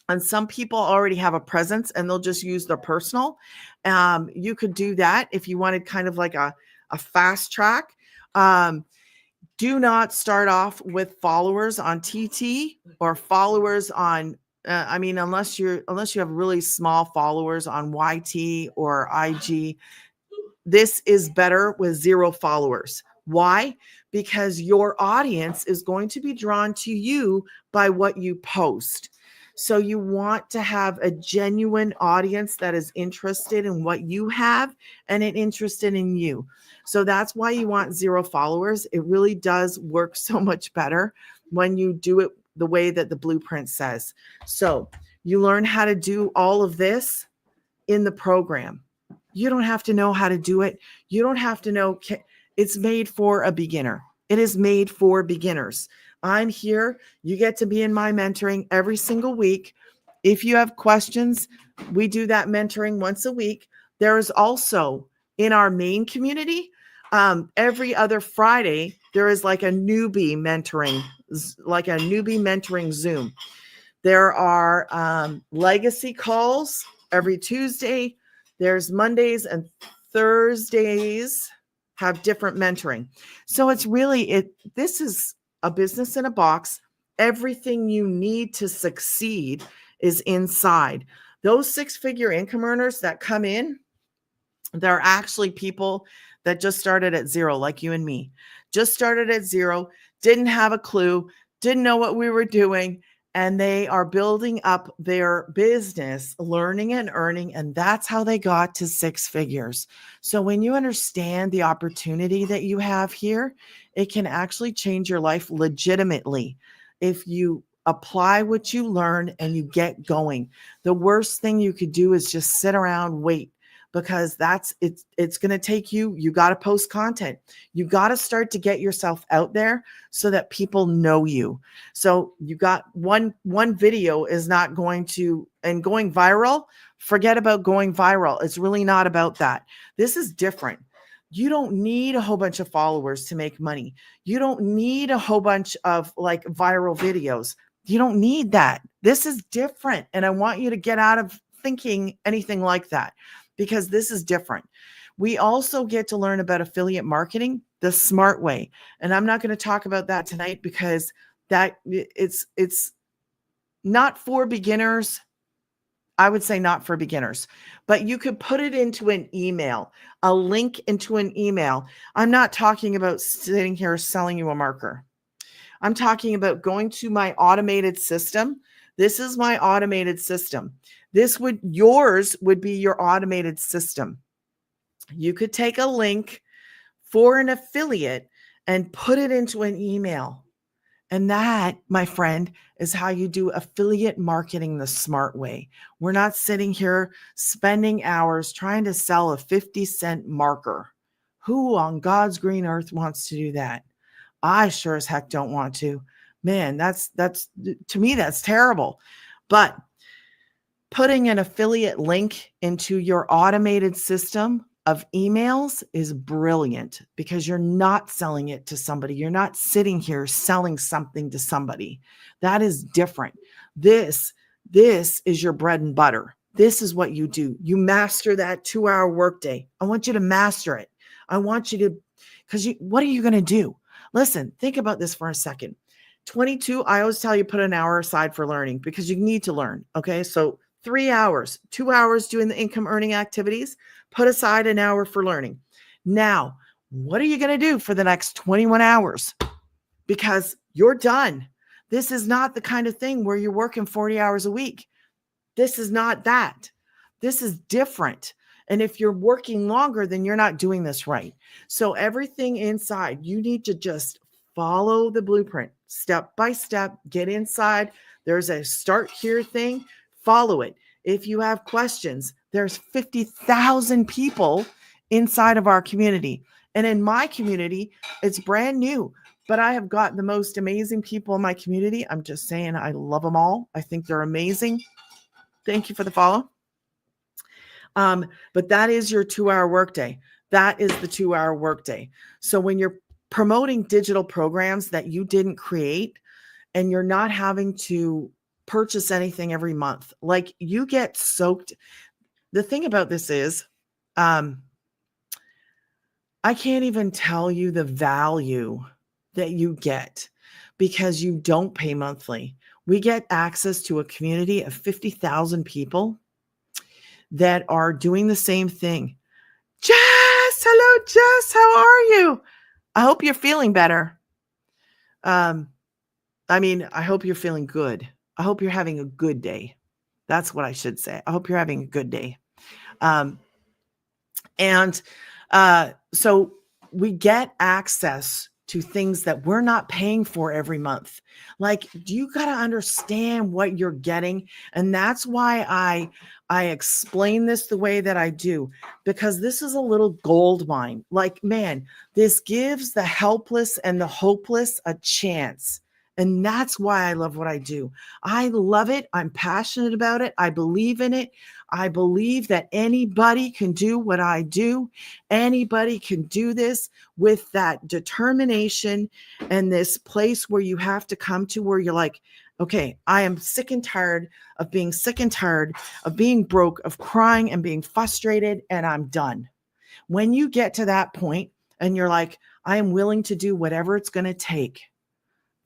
and some people already have a presence and they'll just use their personal. You could do that if you wanted kind of like a fast track. Do not start off with followers on TT or followers on, unless you have really small followers on YT or IG. This is better with 0 followers. Why? Because your audience is going to be drawn to you by what you post. So you want to have a genuine audience that is interested in what you have and interested in you. So that's why you want 0 followers. It really does work so much better when you do it the way that the blueprint says. So you learn how to do all of this in the program. You don't have to know how to do it. You don't have to know. It's made for a beginner. It is made for beginners. I'm here. You get to be in my mentoring every single week. If you have questions, we do that mentoring once a week. There is also in our main community, every other Friday, there is like a newbie mentoring Zoom. There are legacy calls every Tuesday. There's Mondays and Thursdays have different mentoring. So it's really, this is a business in a box. Everything you need to succeed is inside. Those 6-figure income earners that come in, they're actually people that just started at 0, like you and me. Just started at 0, didn't have a clue, didn't know what we were doing, and they are building up their business, learning and earning, and that's how they got to 6 figures. So when you understand the opportunity that you have here, it can actually change your life legitimately if you apply what you learn and you get going. The worst thing you could do is just sit around, wait, because it's going to take you got to post content. You got to start to get yourself out there so that people know you. So you got one video is not going to, and going viral, forget about going viral. It's really not about that. This is different. You don't need a whole bunch of followers to make money. You don't need a whole bunch of like viral videos. You don't need that. This is different. And I want you to get out of thinking anything like that, because this is different. We also get to learn about affiliate marketing the smart way. And I'm not going to talk about that tonight because that it's not for beginners. I would say not for beginners, but you could put it into an email, a link into an email. I'm not talking about sitting here selling you a marker. I'm talking about going to my automated system. This is my automated system. Yours would be your automated system. You could take a link for an affiliate and put it into an email. And that, my friend, is how you do affiliate marketing the smart way. We're not sitting here spending hours trying to sell a 50-cent marker. Who on God's green earth wants to do that? I sure as heck don't want to. Man, that's to me, that's terrible. But putting an affiliate link into your automated system of emails is brilliant, because you're not selling it to somebody. You're not sitting here selling something to somebody. That is different. This is your bread and butter. This is what you do. You master that 2-hour workday. I want you to master it. I want you to, because what are you going to do? Listen, think about this for a second. 22, I always tell you, put an hour aside for learning, because you need to learn. Okay. So 3 hours, 2 hours doing the income earning activities, put aside an hour for learning. Now, What are you going to do for the next 21 hours? Because you're done. This is not the kind of thing where you're working 40 hours a week. This is not that. This is different. And if you're working longer, then you're not doing this right. So everything inside, you need to just follow the blueprint step by step, get inside. There's a start here thing, follow it. If you have questions, there's 50,000 people inside of our community. And in my community, it's brand new, but I have got the most amazing people in my community. I'm just saying, I love them all. I think they're amazing. Thank you for the follow. But that is your 2-hour workday. That is the 2-hour workday. So when you're promoting digital programs that you didn't create and you're not having to purchase anything every month, like you get soaked. The thing about this is, I can't even tell you the value that you get because you don't pay monthly. We get access to a community of 50,000 people that are doing the same thing. Jess, hello, Jess. How are you? I hope you're feeling better. I hope you're feeling good. I hope you're having a good day. That's what I should say. I hope you're having a good day. So we get access to things that we're not paying for every month. Like, you got to understand what you're getting. And that's why I explain this the way that I do, because this is a little gold mine. Like, man, this gives the helpless and the hopeless a chance. And that's why I love what I do. I love it. I'm passionate about it. I believe in it. I believe that anybody can do what I do. Anybody can do this with that determination and this place where you have to come to where you're like, okay, I am sick and tired of being sick and tired of being broke, of crying and being frustrated, and I'm done. When you get to that point and you're like, I am willing to do whatever it's going to take,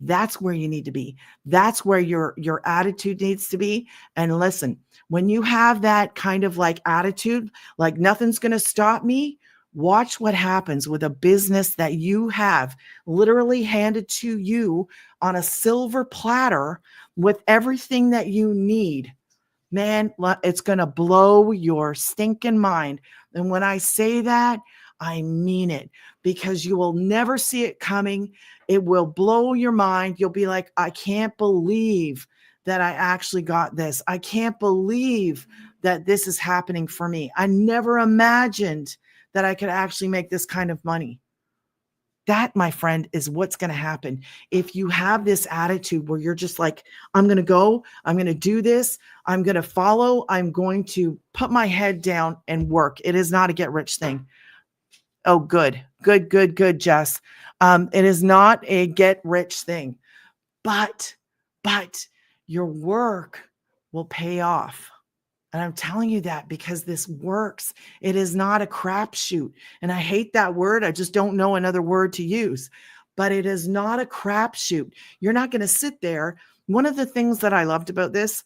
that's where you need to be. That's where your attitude needs to be. And listen, when you have that kind of like attitude, like nothing's going to stop me, watch what happens with a business that you have literally handed to you on a silver platter with everything that you need. Man, it's going to blow your stinking mind. And when I say that, I mean it, because you will never see it coming. It will blow your mind. You'll be like, I can't believe that I actually got this. I can't believe that this is happening for me. I never imagined that I could actually make this kind of money. That, my friend, is what's going to happen. If you have this attitude where you're just like, I'm going to go, I'm going to do this, I'm going to follow, I'm going to put my head down and work. It is not a get rich thing. Oh, good, Jess. It is not a get rich thing, but your work will pay off. And I'm telling you that because this works. It is not a crapshoot. And I hate that word. I just don't know another word to use, but it is not a crapshoot. You're not going to sit there. One of the things that I loved about this,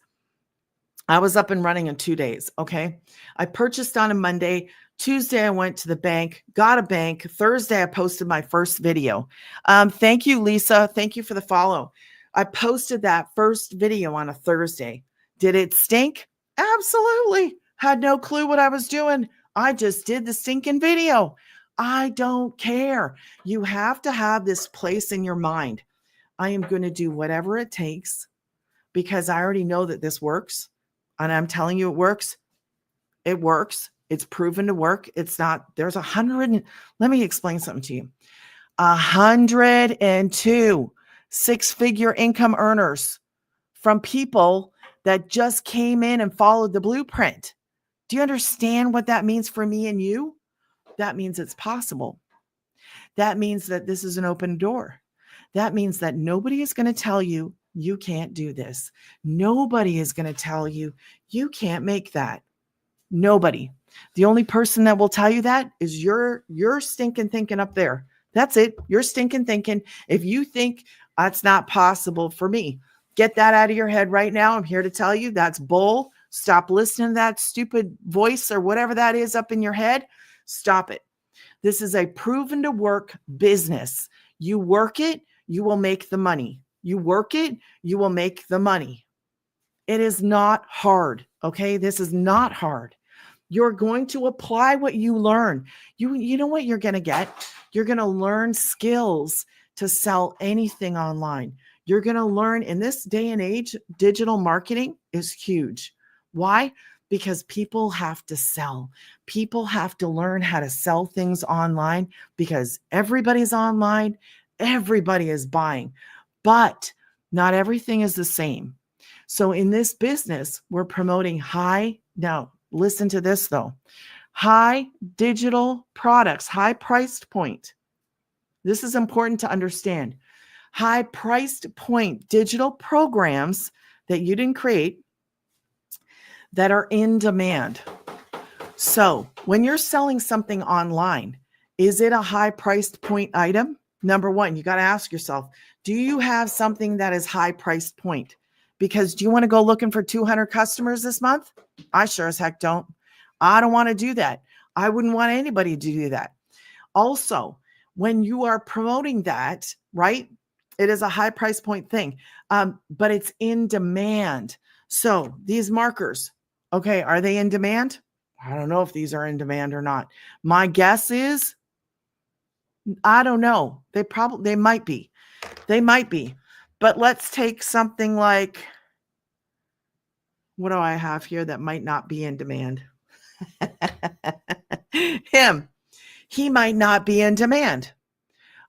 I was up and running in 2 days. Okay. I purchased on a Monday. Tuesday, I went to the bank, got a bank. Thursday, I posted my first video. Thank you, Lisa. Thank you for the follow. I posted that first video on a Thursday. Did it stink? Absolutely. Had no clue what I was doing. I just did the stinking video. I don't care. You have to have this place in your mind. I am going to do whatever it takes because I already know that this works. And I'm telling you, it works. It works. It's proven to work. It's not, there's 100. Let me explain something to you. 102 six-figure income earners from people that just came in and followed the blueprint. Do you understand what that means for me and you? That means it's possible. That means that this is an open door. That means that nobody is going to tell you you can't do this. Nobody is going to tell you you can't make that. Nobody. The only person that will tell you that is your stinking thinking up there. That's it. You're stinking thinking. If you think that's not possible for me, get that out of your head right now. I'm here to tell you that's bull. Stop listening to that stupid voice or whatever that is up in your head. Stop it. This is a proven to work business. You work it, you will make the money. You work it, you will make the money. It is not hard. Okay. This is not hard. You're going to apply what you learn. You know what you're going to get? You're going to learn skills to sell anything online. You're going to learn in this day and age, digital marketing is huge. Why? Because people have to sell. People have to learn how to sell things online because everybody's online. Everybody is buying, but not everything is the same. So in this business, we're promoting now listen to this though, high digital products, high priced point. This is important to understand. High priced point digital programs that you didn't create that are in demand. So when you're selling something online, is it a high priced point item? Number one, you got to ask yourself, do you have something that is high priced point? Because do you want to go looking for 200 customers this month? I sure as heck don't. I don't want to do that. I wouldn't want anybody to do that. Also, when you are promoting that, right, it is a high price point thing, but it's in demand. So these markers, okay, are they in demand? I don't know if these are in demand or not. My guess is, I don't know. They might be. They might be. But let's take something like, what do I have here that might not be in demand? Him. He might not be in demand.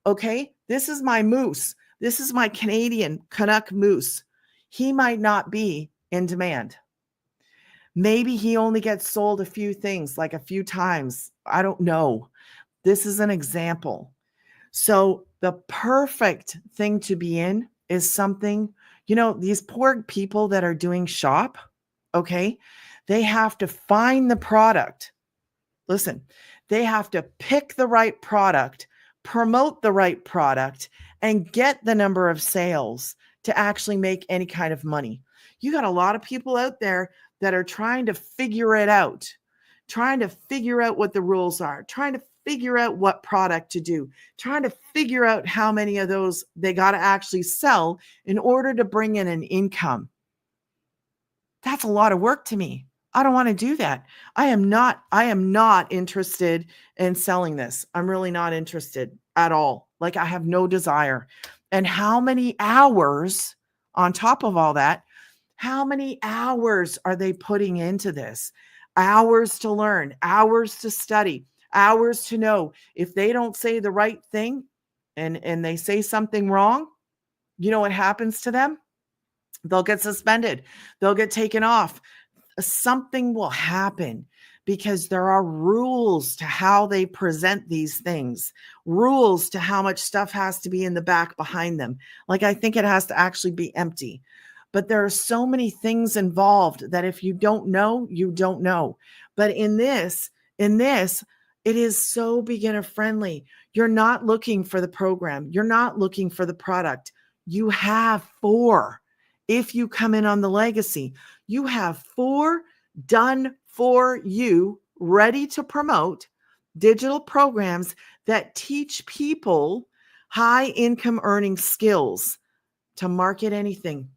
Okay. This is my moose. This is my Canadian Canuck moose. He might not be in demand. Maybe he only gets sold a few things, like a few times. I don't know. This is an example. So the perfect thing to be in is something, these poor people that are doing shop, okay, they have to find the product. Listen, they have to pick the right product, promote the right product, and get the number of sales to actually make any kind of money. You got a lot of people out there that are trying to figure it out, trying to figure out what the rules are, trying to figure out what product to do, trying to figure out how many of those they got to actually sell in order to bring in an income. That's a lot of work to me. I don't want to do that. I am not interested in selling this. I'm really not interested at all. Like, I have no desire. And how many hours on top of all that, how many hours are they putting into this? Hours to learn, hours to study, hours to know if they don't say the right thing and they say something wrong, you know what happens to them? They'll get suspended. They'll get taken off. Something will happen because there are rules to how they present these things, rules to how much stuff has to be in the back behind them. Like, I think it has to actually be empty. But there are so many things involved that if you don't know, you don't know. But in this, it is so beginner friendly. You're not looking for the program. You're not looking for the product. You have 4. If you come in on the legacy, you have 4 done for you, ready to promote digital programs that teach people high income earning skills to market anything,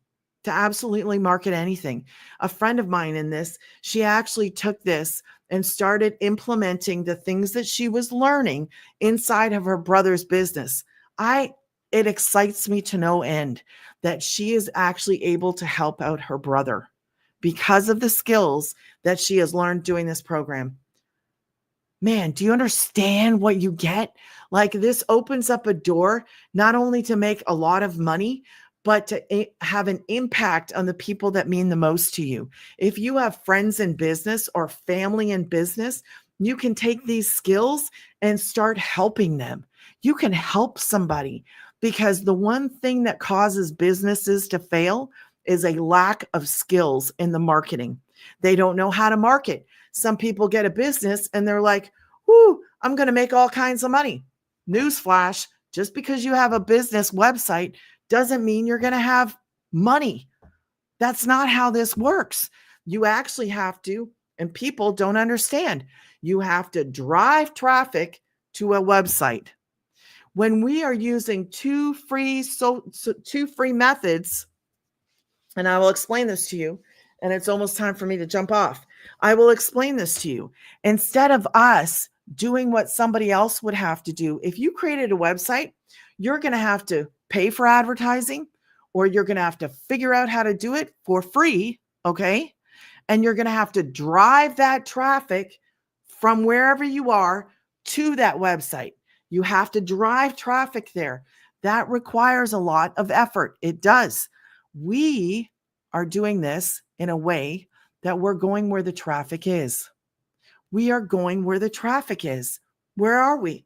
to absolutely market anything. A friend of mine in this, she actually took this and started implementing the things that she was learning inside of her brother's business. It excites me to no end that she is actually able to help out her brother because of the skills that she has learned doing this program. Man, do you understand what you get? Like, this opens up a door not only to make a lot of money, but to have an impact on the people that mean the most to you. If you have friends in business or family in business, you can take these skills and start helping them. You can help somebody, because the one thing that causes businesses to fail is a lack of skills in the marketing. They don't know how to market. Some people get a business and they're like, "Whoo, I'm going to make all kinds of money." Newsflash, just because you have a business website doesn't mean you're going to have money. That's not how this works. You actually have to, and people don't understand, you have to drive traffic to a website. When we are using two free methods, and I will explain this to you, and it's almost time for me to jump off. I will explain this to you. Instead of us doing what somebody else would have to do, if you created a website, you're going to have to pay for advertising, or you're going to have to figure out how to do it for free, okay? And you're going to have to drive that traffic from wherever you are to that website. You have to drive traffic there. That requires a lot of effort. It does. We are doing this in a way that we're going where the traffic is. We are going where the traffic is. Where are we?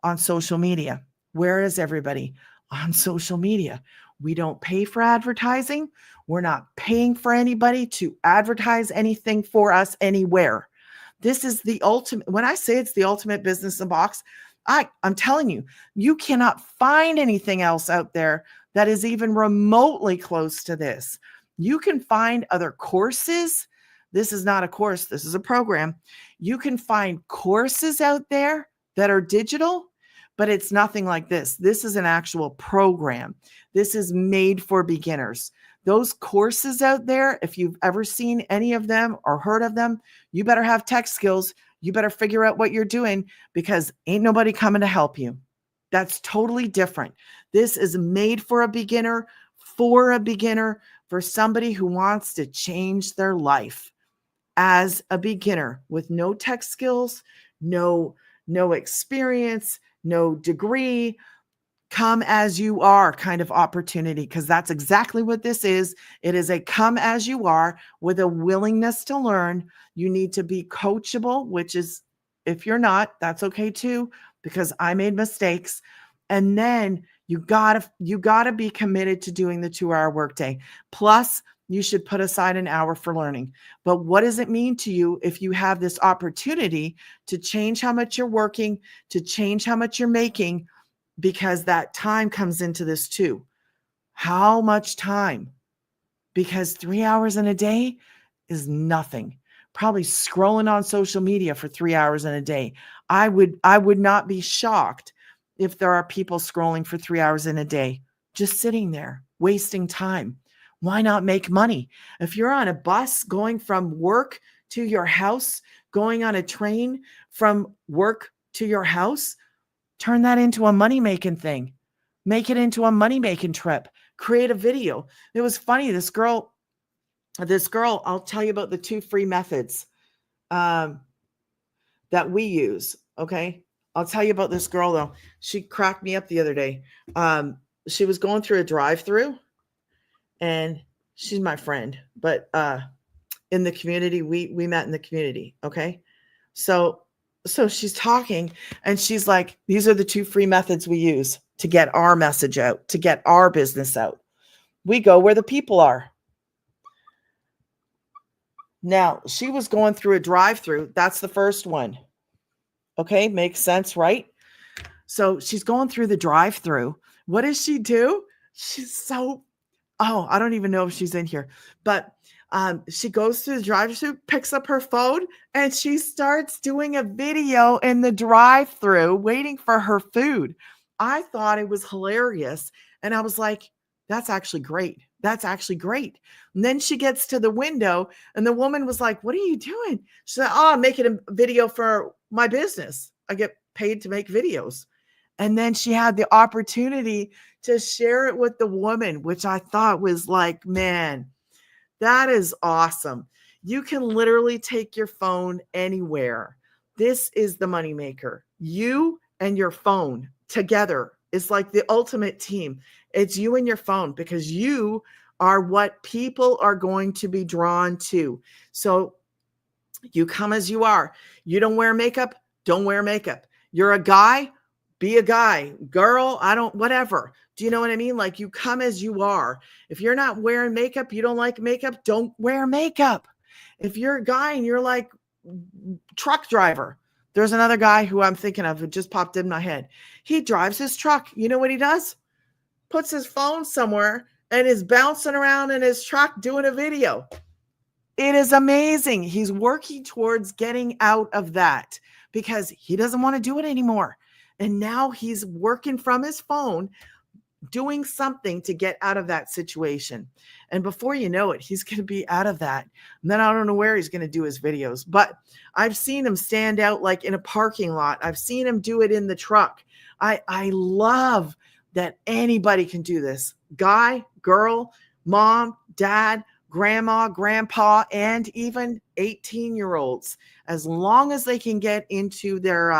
On social media. Where is everybody? On social media. We don't pay for advertising. We're not paying for anybody to advertise anything for us anywhere. This is the ultimate. When I say it's the ultimate business in a box, I'm telling you, you cannot find anything else out there that is even remotely close to this. You can find other courses. This is not a course. This is a program. You can find courses out there that are digital, but it's nothing like this. This is an actual program. This is made for beginners. Those courses out there, if you've ever seen any of them or heard of them, you better have tech skills. You better figure out what you're doing, because ain't nobody coming to help you. That's totally different. This is made for a beginner, for somebody who wants to change their life as a beginner with no tech skills, no experience, no degree. Come as you are kind of opportunity, because that's exactly what this is. It is a come as you are with a willingness to learn. You need to be coachable, which is, if you're not, that's okay too, because I made mistakes. And then you gotta be committed to doing the 2-hour workday. Plus, you should put aside an hour for learning. But what does it mean to you if you have this opportunity to change how much you're working, to change how much you're making? Because that time comes into this too. How much time? Because 3 hours in a day is nothing. Probably scrolling on social media for 3 hours in a day. I would not be shocked if there are people scrolling for 3 hours in a day, just sitting there, wasting time. Why not make money? If you're on a bus going from work to your house, going on a train from work to your house, turn that into a money-making thing. Make it into a money-making trip. Create a video. It was funny. This girl, I'll tell you about the 2 free methods that we use. Okay. I'll tell you about this girl though. She cracked me up the other day. She was going through a drive-through, and she's my friend, but in the community, we met in the community. Okay. So she's talking, and she's like, these are the 2 free methods we use to get our message out, to get our business out. We go where the people are. Now, she was going through a drive-through. That's the first one. Okay, makes sense, right? So she's going through the drive-through. What does she do? I don't even know if she's in here, but she goes through the drive-through, picks up her phone, and she starts doing a video in the drive-through waiting for her food. I thought it was hilarious. And I was like, that's actually great. That's actually great. And then she gets to the window, and the woman was like, what are you doing? She said, I'm making a video for my business. I get paid to make videos. And then she had the opportunity to share it with the woman, which I thought was like, man, that is awesome. You can literally take your phone anywhere. This is the moneymaker. You and your phone together is like the ultimate team. It's you and your phone, because you are what people are going to be drawn to. So you come as you are. You don't wear makeup, don't wear makeup. You're a guy, be a guy. Girl, whatever. Do you know what I mean? Like, you come as you are. If you're not wearing makeup, you don't like makeup, don't wear makeup. If you're a guy and you're like truck driver, there's another guy who I'm thinking of who just popped in my head. He drives his truck. You know what he does? Puts his phone somewhere and is bouncing around in his truck doing a video. It is amazing. He's working towards getting out of that, because he doesn't want to do it anymore. And now he's working from his phone, doing something to get out of that situation. And before you know it, he's going to be out of that. And then I don't know where he's going to do his videos, but I've seen him stand out like in a parking lot. I've seen him do it in the truck. I love that anybody can do this. Guy, girl, mom, dad, grandma, grandpa, and even 18-year-olds, as long as they can get into their,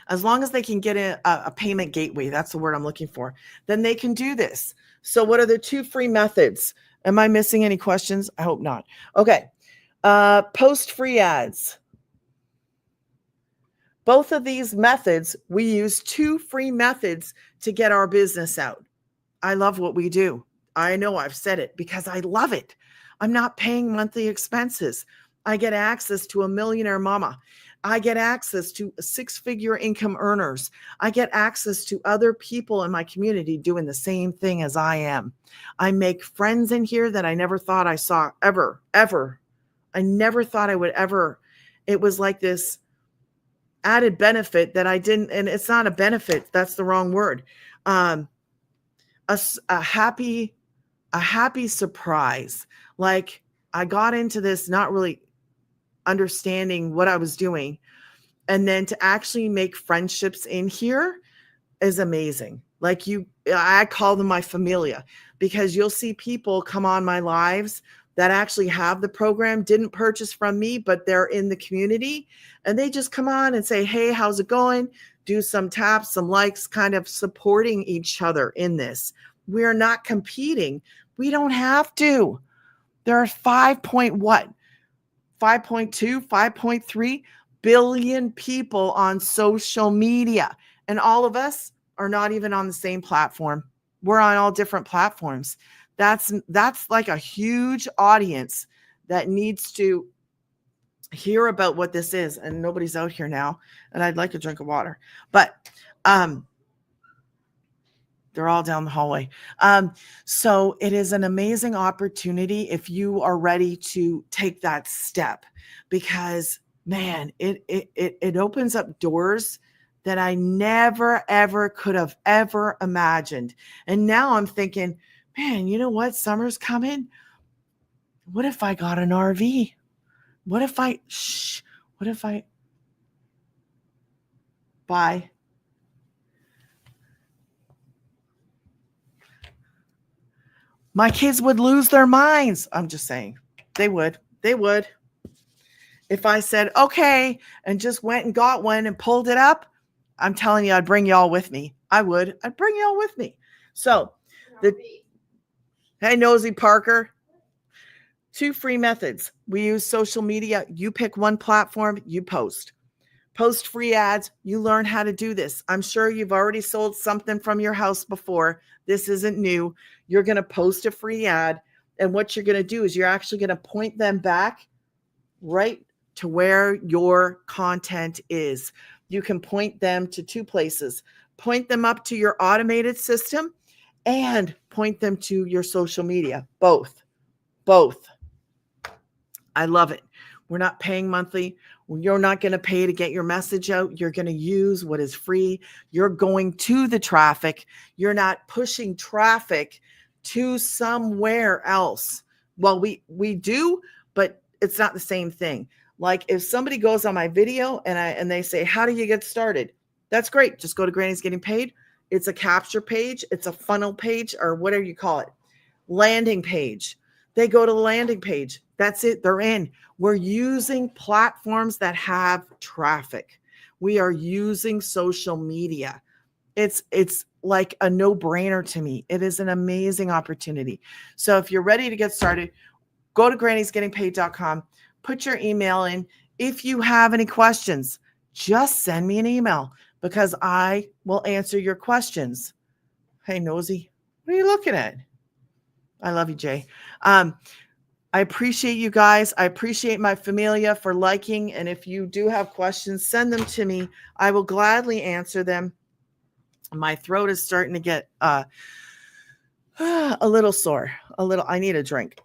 as long as they can get a payment gateway, that's the word I'm looking for, then they can do this. So what are the 2 free methods? Am I missing any questions? I hope not. Okay. Post free ads. Both of these methods, we use 2 free methods to get our business out. I love what we do. I know I've said it because I love it. I'm not paying monthly expenses. I get access to a millionaire mama. I get access to 6-figure income earners. I get access to other people in my community doing the same thing as I am. I make friends in here that I never thought I saw ever. I never thought I would ever. It was like this added benefit that I didn't, and it's not a benefit. That's the wrong word. A happy surprise. Like I got into this not really understanding what I was doing. And then to actually make friendships in here is amazing. Like I call them my familia, because you'll see people come on my lives that actually have the program, didn't purchase from me, but they're in the community, and they just come on and say, hey, how's it going? Do some taps, some likes, kind of supporting each other in this. We're not competing. We don't have to. There are 5.2, 5.3 billion people on social media, and all of us are not even on the same platform. We're on all different platforms. That's like a huge audience that needs to hear about what this is. And nobody's out here now, and I'd like a drink of water, but they're all down the hallway. So it is an amazing opportunity if you are ready to take that step, because man, it opens up doors that I never, ever could have ever imagined. And now I'm thinking, man, you know what? Summer's coming. What if I got an RV? What if I buy? My kids would lose their minds. I'm just saying. They would. If I said, okay, and just went and got one and pulled it up, I'm telling you, I'd bring y'all with me. I'd bring y'all with me. So, hey, Nosy Parker. 2 free methods. We use social media. You pick one platform, you post. Post free ads. You learn how to do this. I'm sure you've already sold something from your house before. This isn't new. You're going to post a free ad. And what you're going to do is you're actually going to point them back right to where your content is. You can point them to 2 places. Point them up to your automated system and point them to your social media. Both. I love it. We're not paying monthly. You're not going to pay to get your message out. You're going to use what is free. You're going to the traffic. You're not pushing traffic to somewhere else. Well, we do, but it's not the same thing. Like if somebody goes on my video and they say, how do you get started? That's great. Just go to Granny's Getting Paid. It's a capture page. It's a funnel page, or whatever you call it. Landing page. They go to the landing page. That's it. They're in. We're using platforms that have traffic. We are using social media. It's like a no-brainer to me. It is an amazing opportunity. So if you're ready to get started, go to grannysgettingpaid.com, put your email in. If you have any questions, just send me an email because I will answer your questions. Hey, Nosy, what are you looking at? I love you, Jay. I appreciate you guys. I appreciate my familia for liking. And if you do have questions, send them to me. I will gladly answer them. My throat is starting to get a little sore. I need a drink.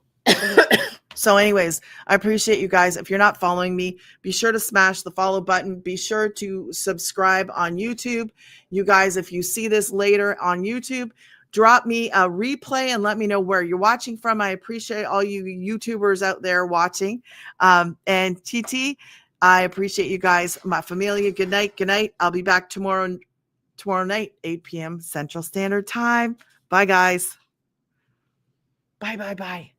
So anyways, I appreciate you guys. If you're not following me, be sure to smash the follow button. Be sure to subscribe on YouTube. You guys, if you see this later on YouTube, drop me a replay and let me know where you're watching from. I appreciate all you YouTubers out there watching. And TT, I appreciate you guys. My familia, good night. Good night. I'll be back tomorrow night, 8 p.m. Central Standard Time. Bye, guys. Bye, bye, bye.